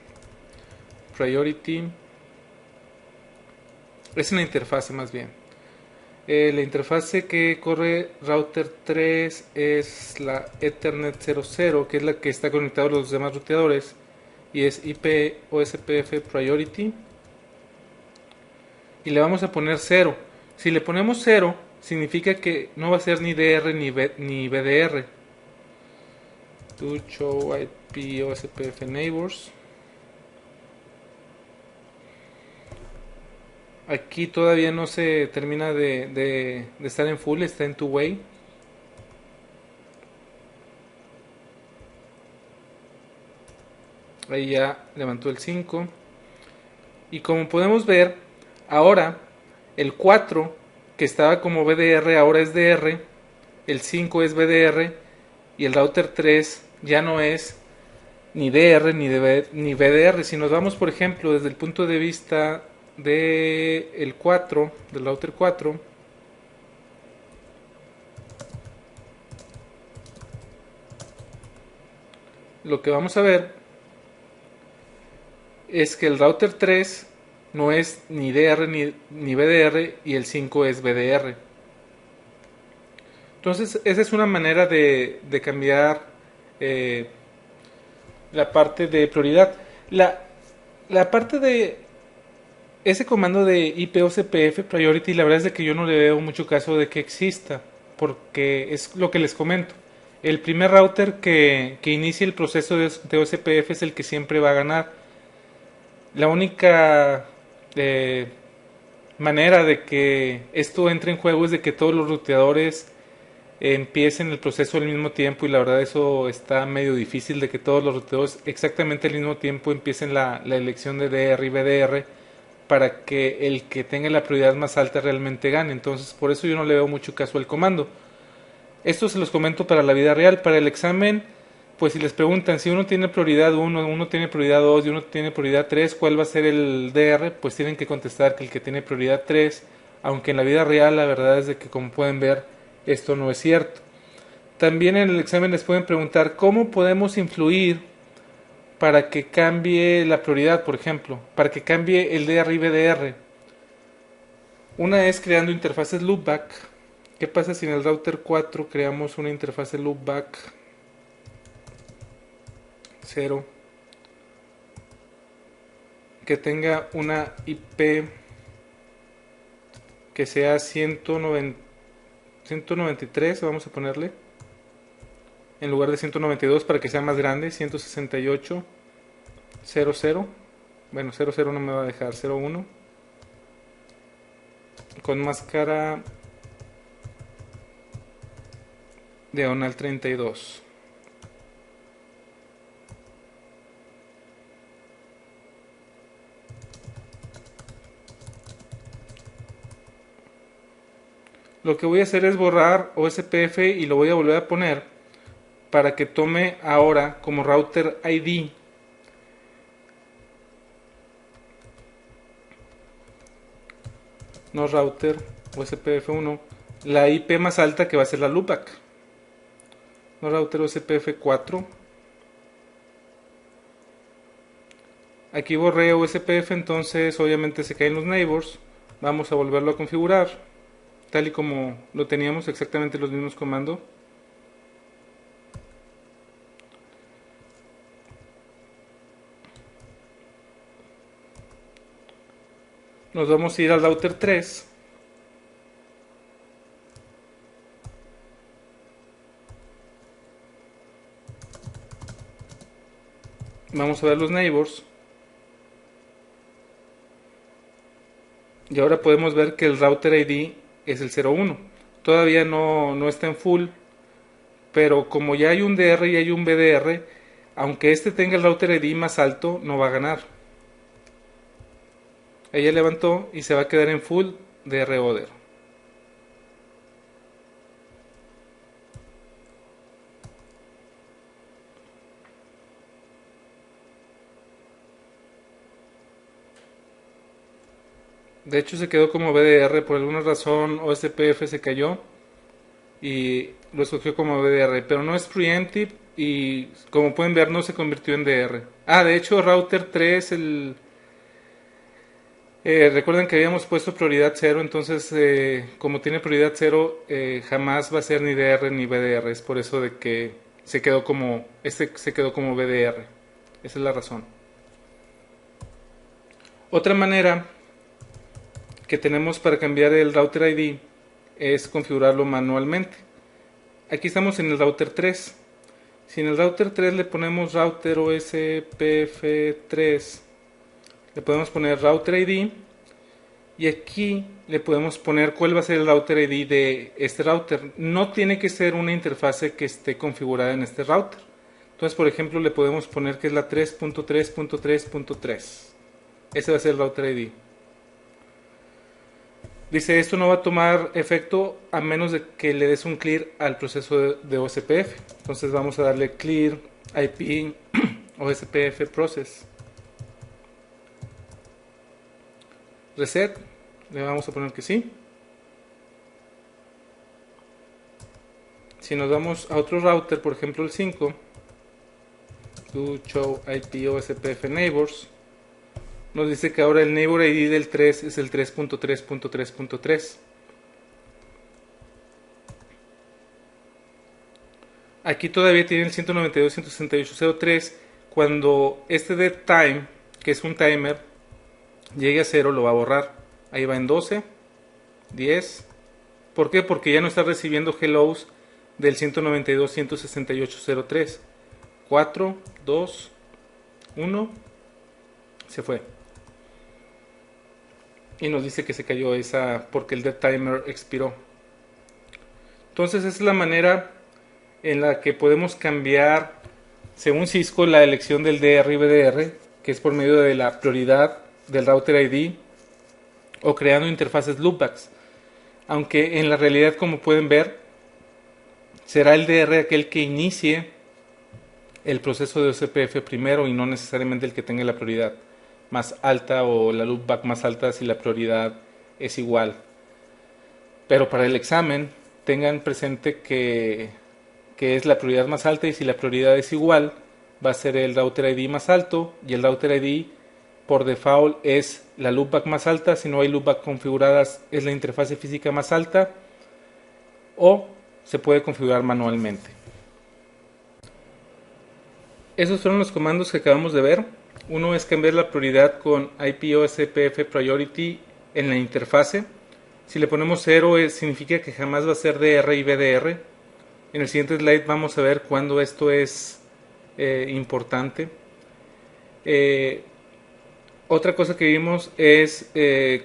Priority es una interfase más bien. La interfase que corre router 3 es la Ethernet 00, que es la que está conectada a los demás ruteadores, y es IP OSPF priority, y le vamos a poner 0. Si le ponemos 0, significa que no va a ser ni DR ni BDR. To show IP OSPF neighbors. Aquí todavía no se termina de estar en full, está en two way. Ahí ya levantó el 5. Y como podemos ver, ahora el 4 que estaba como BDR ahora es DR, el 5 es BDR y el router 3 ya no es ni DR ni BDR. Si nos vamos, por ejemplo, desde el punto de vista de el 4, del router 4, lo que vamos a ver es que el router 3 no es ni DR ni BDR y el 5 es BDR. Entonces, esa es una manera de cambiar eh, la parte de prioridad. La, la parte de ese comando de IPOCPF Priority, la verdad es de que yo no le veo mucho caso de que exista, porque es lo que les comento. El primer router que inicie el proceso de OCPF es el que siempre va a ganar. La única eh, manera de que esto entre en juego es de que todos los ruteadores empiecen el proceso al mismo tiempo, y la verdad eso está medio difícil de que todos los ruteadores exactamente al mismo tiempo empiecen la elección de DR y BDR para que el que tenga la prioridad más alta realmente gane. Entonces por eso yo no le veo mucho caso al comando. Esto se los comento para la vida real. Para el examen, pues si les preguntan si uno tiene prioridad 1, uno tiene prioridad 2 y uno tiene prioridad 3, ¿cuál va a ser el DR? Pues tienen que contestar que el que tiene prioridad 3, aunque en la vida real la verdad es de que, como pueden ver, esto no es cierto. También en el examen les pueden preguntar cómo podemos influir para que cambie la prioridad, por ejemplo, para que cambie el DR y BDR. Una es creando interfaces loopback. ¿Qué pasa si en el router 4 creamos una interfaz loopback 0 que tenga una IP que sea 193, vamos a ponerle, en lugar de 192 para que sea más grande, 168.00, bueno, 00 no me va a dejar, 01, con máscara diagonal 32. Lo que voy a hacer es borrar OSPF y lo voy a volver a poner para que tome ahora como router ID no router OSPF1 la IP más alta, que va a ser la loopback. No router OSPF4. Aquí borré OSPF, entonces obviamente se caen los neighbors. Vamos a volverlo a configurar tal y como lo teníamos, exactamente los mismos comandos. Nos vamos a ir al router 3. Vamos a ver los neighbors. Y ahora podemos ver que el router ID es el 01. Todavía no está en full, pero como ya hay un DR y hay un BDR, aunque este tenga el router ID más alto, no va a ganar. Ella levantó y se va a quedar en full DR order. De hecho se quedó como BDR, por alguna razón OSPF se cayó y lo escogió como BDR, pero no es preemptive y como pueden ver no se convirtió en DR. De hecho router 3, recuerden que habíamos puesto prioridad 0, entonces como tiene prioridad 0 jamás va a ser ni DR ni BDR, es por eso de que se quedó como BDR. Esa es la razón. Otra manera que tenemos para cambiar el router ID es configurarlo manualmente. Aquí estamos en el router 3. Si en el router 3 le ponemos router OSPF3, le podemos poner router ID Y aquí le podemos poner cuál va a ser el router ID de este router. No tiene que ser una interfase que esté configurada en este router. Entonces, por ejemplo, le podemos poner que es la 3.3.3.3. Ese va a ser el router ID. Dice, esto no va a tomar efecto a menos de que le des un clear al proceso de OSPF. Entonces vamos a darle clear IP OSPF process. Reset, le vamos a poner que sí. Si nos vamos a otro router, por ejemplo el 5, do show IP OSPF neighbors, nos dice que ahora el neighbor ID del 3 es el 3.3.3.3. Aquí todavía tiene el 192.168.03. Cuando este dead time, que es un timer, llegue a 0, lo va a borrar. Ahí va en 12, 10. ¿Por qué? Porque ya no está recibiendo hellos del 192.168.03. 4, 2, 1. Se fue. Y nos dice que se cayó esa porque el dead timer expiró. Entonces esa es la manera en la que podemos cambiar, según Cisco, la elección del DR y BDR, que es por medio de la prioridad del router ID o creando interfaces loopbacks. Aunque en la realidad, como pueden ver, será el DR aquel que inicie el proceso de OSPF primero y no necesariamente el que tenga la prioridad más alta o la loopback más alta si la prioridad es igual. Pero para el examen tengan presente que es la prioridad más alta, y si la prioridad es igual va a ser el router ID más alto, y el router ID por default es la loopback más alta. Si no hay loopback configuradas es la interfase física más alta, o se puede configurar manualmente. Esos fueron los comandos que acabamos de ver. Uno es cambiar la prioridad con IP OSPF Priority en la interfase. Si le ponemos 0 significa que jamás va a ser DR y BDR. En el siguiente slide vamos a ver cuándo esto es importante. Otra cosa que vimos es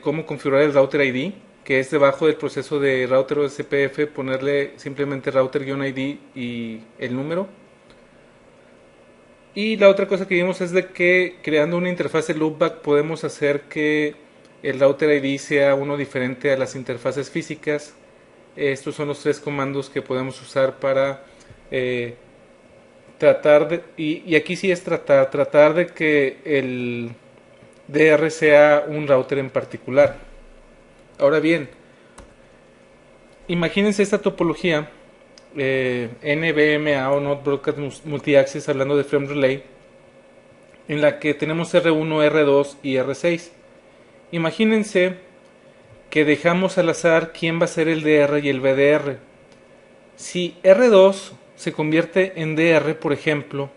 cómo configurar el router ID, que es debajo del proceso de router OSPF, ponerle simplemente router-ID y el número. Y la otra cosa que vimos es de que creando una interfase loopback podemos hacer que el router ID sea uno diferente a las interfaces físicas. Estos son los 3 comandos que podemos usar para tratar de, y aquí sí es tratar de que el DR sea un router en particular. Ahora bien, imagínense esta topología NBMA o Not Broadcast Multi-Access, hablando de Frame Relay, en la que tenemos R1, R2 y R6. Imagínense que dejamos al azar quién va a ser el DR y el BDR. Si R2 se convierte en DR, por ejemplo,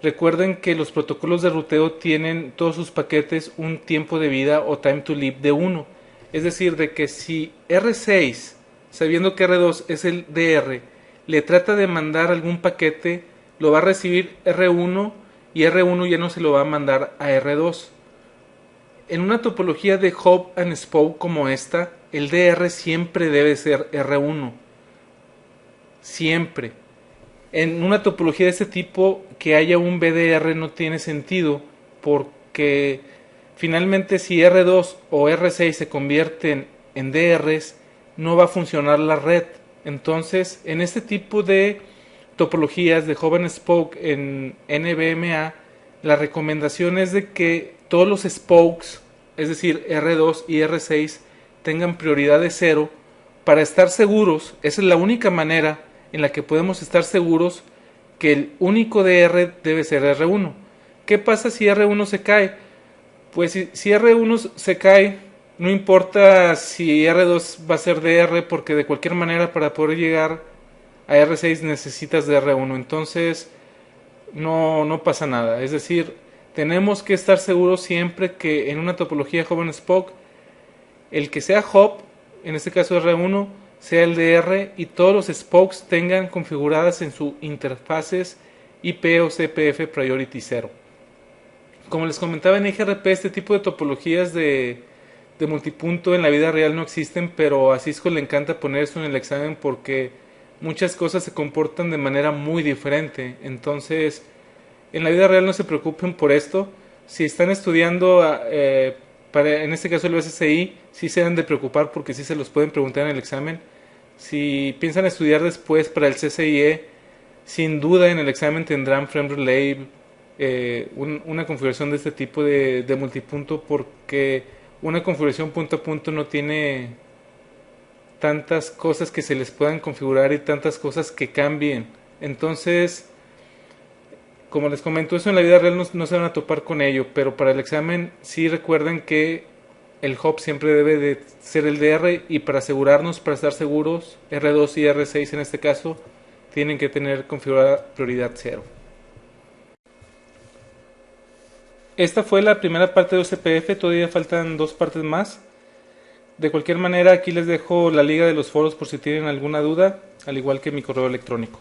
recuerden que los protocolos de ruteo tienen todos sus paquetes un tiempo de vida o time to live de 1. Es decir, de que si R6, sabiendo que R2 es el DR, le trata de mandar algún paquete, lo va a recibir R1 y R1 ya no se lo va a mandar a R2. En una topología de hub and spoke como esta, el DR siempre debe ser R1. Siempre. En una topología de este tipo, que haya un BDR no tiene sentido, porque finalmente si R2 o R6 se convierten en DRs, no va a funcionar la red. Entonces, en este tipo de topologías de hub and spoke en NVMe, la recomendación es de que todos los spokes, es decir, R2 y R6, tengan prioridad de 0 para estar seguros. Esa es la única manera en la que podemos estar seguros que el único DR debe ser R1. ¿Qué pasa si R1 se cae? Pues si R1 se cae, no importa si R2 va a ser DR, porque de cualquier manera para poder llegar a R6 necesitas de R1. Entonces no pasa nada. Es decir, tenemos que estar seguros siempre que en una topología hub and spoke, el que sea hub, en este caso R1, sea el DR, y todos los spokes tengan configuradas en sus interfaces IP o CPF Priority 0. Como les comentaba en IGRP, este tipo de topologías de de multipunto en la vida real no existen, pero a Cisco le encanta poner eso en el examen porque muchas cosas se comportan de manera muy diferente. Entonces, en la vida real no se preocupen por esto. Si están estudiando en este caso el BSCI, sí se deben de preocupar porque sí se los pueden preguntar en el examen. Si piensan estudiar después para el CCIE, sin duda en el examen tendrán frame relay, una configuración de este tipo de multipunto, porque una configuración punto a punto no tiene tantas cosas que se les puedan configurar y tantas cosas que cambien. Entonces, como les comento, eso en la vida real no se van a topar con ello, pero para el examen sí recuerden que el hop siempre debe de ser el DR, y para asegurarnos, para estar seguros, R2 y R6 en este caso, tienen que tener configurada prioridad 0. Esta fue la primera parte de OCPF, todavía faltan 2 partes más. De cualquier manera, aquí les dejo la liga de los foros por si tienen alguna duda, al igual que mi correo electrónico.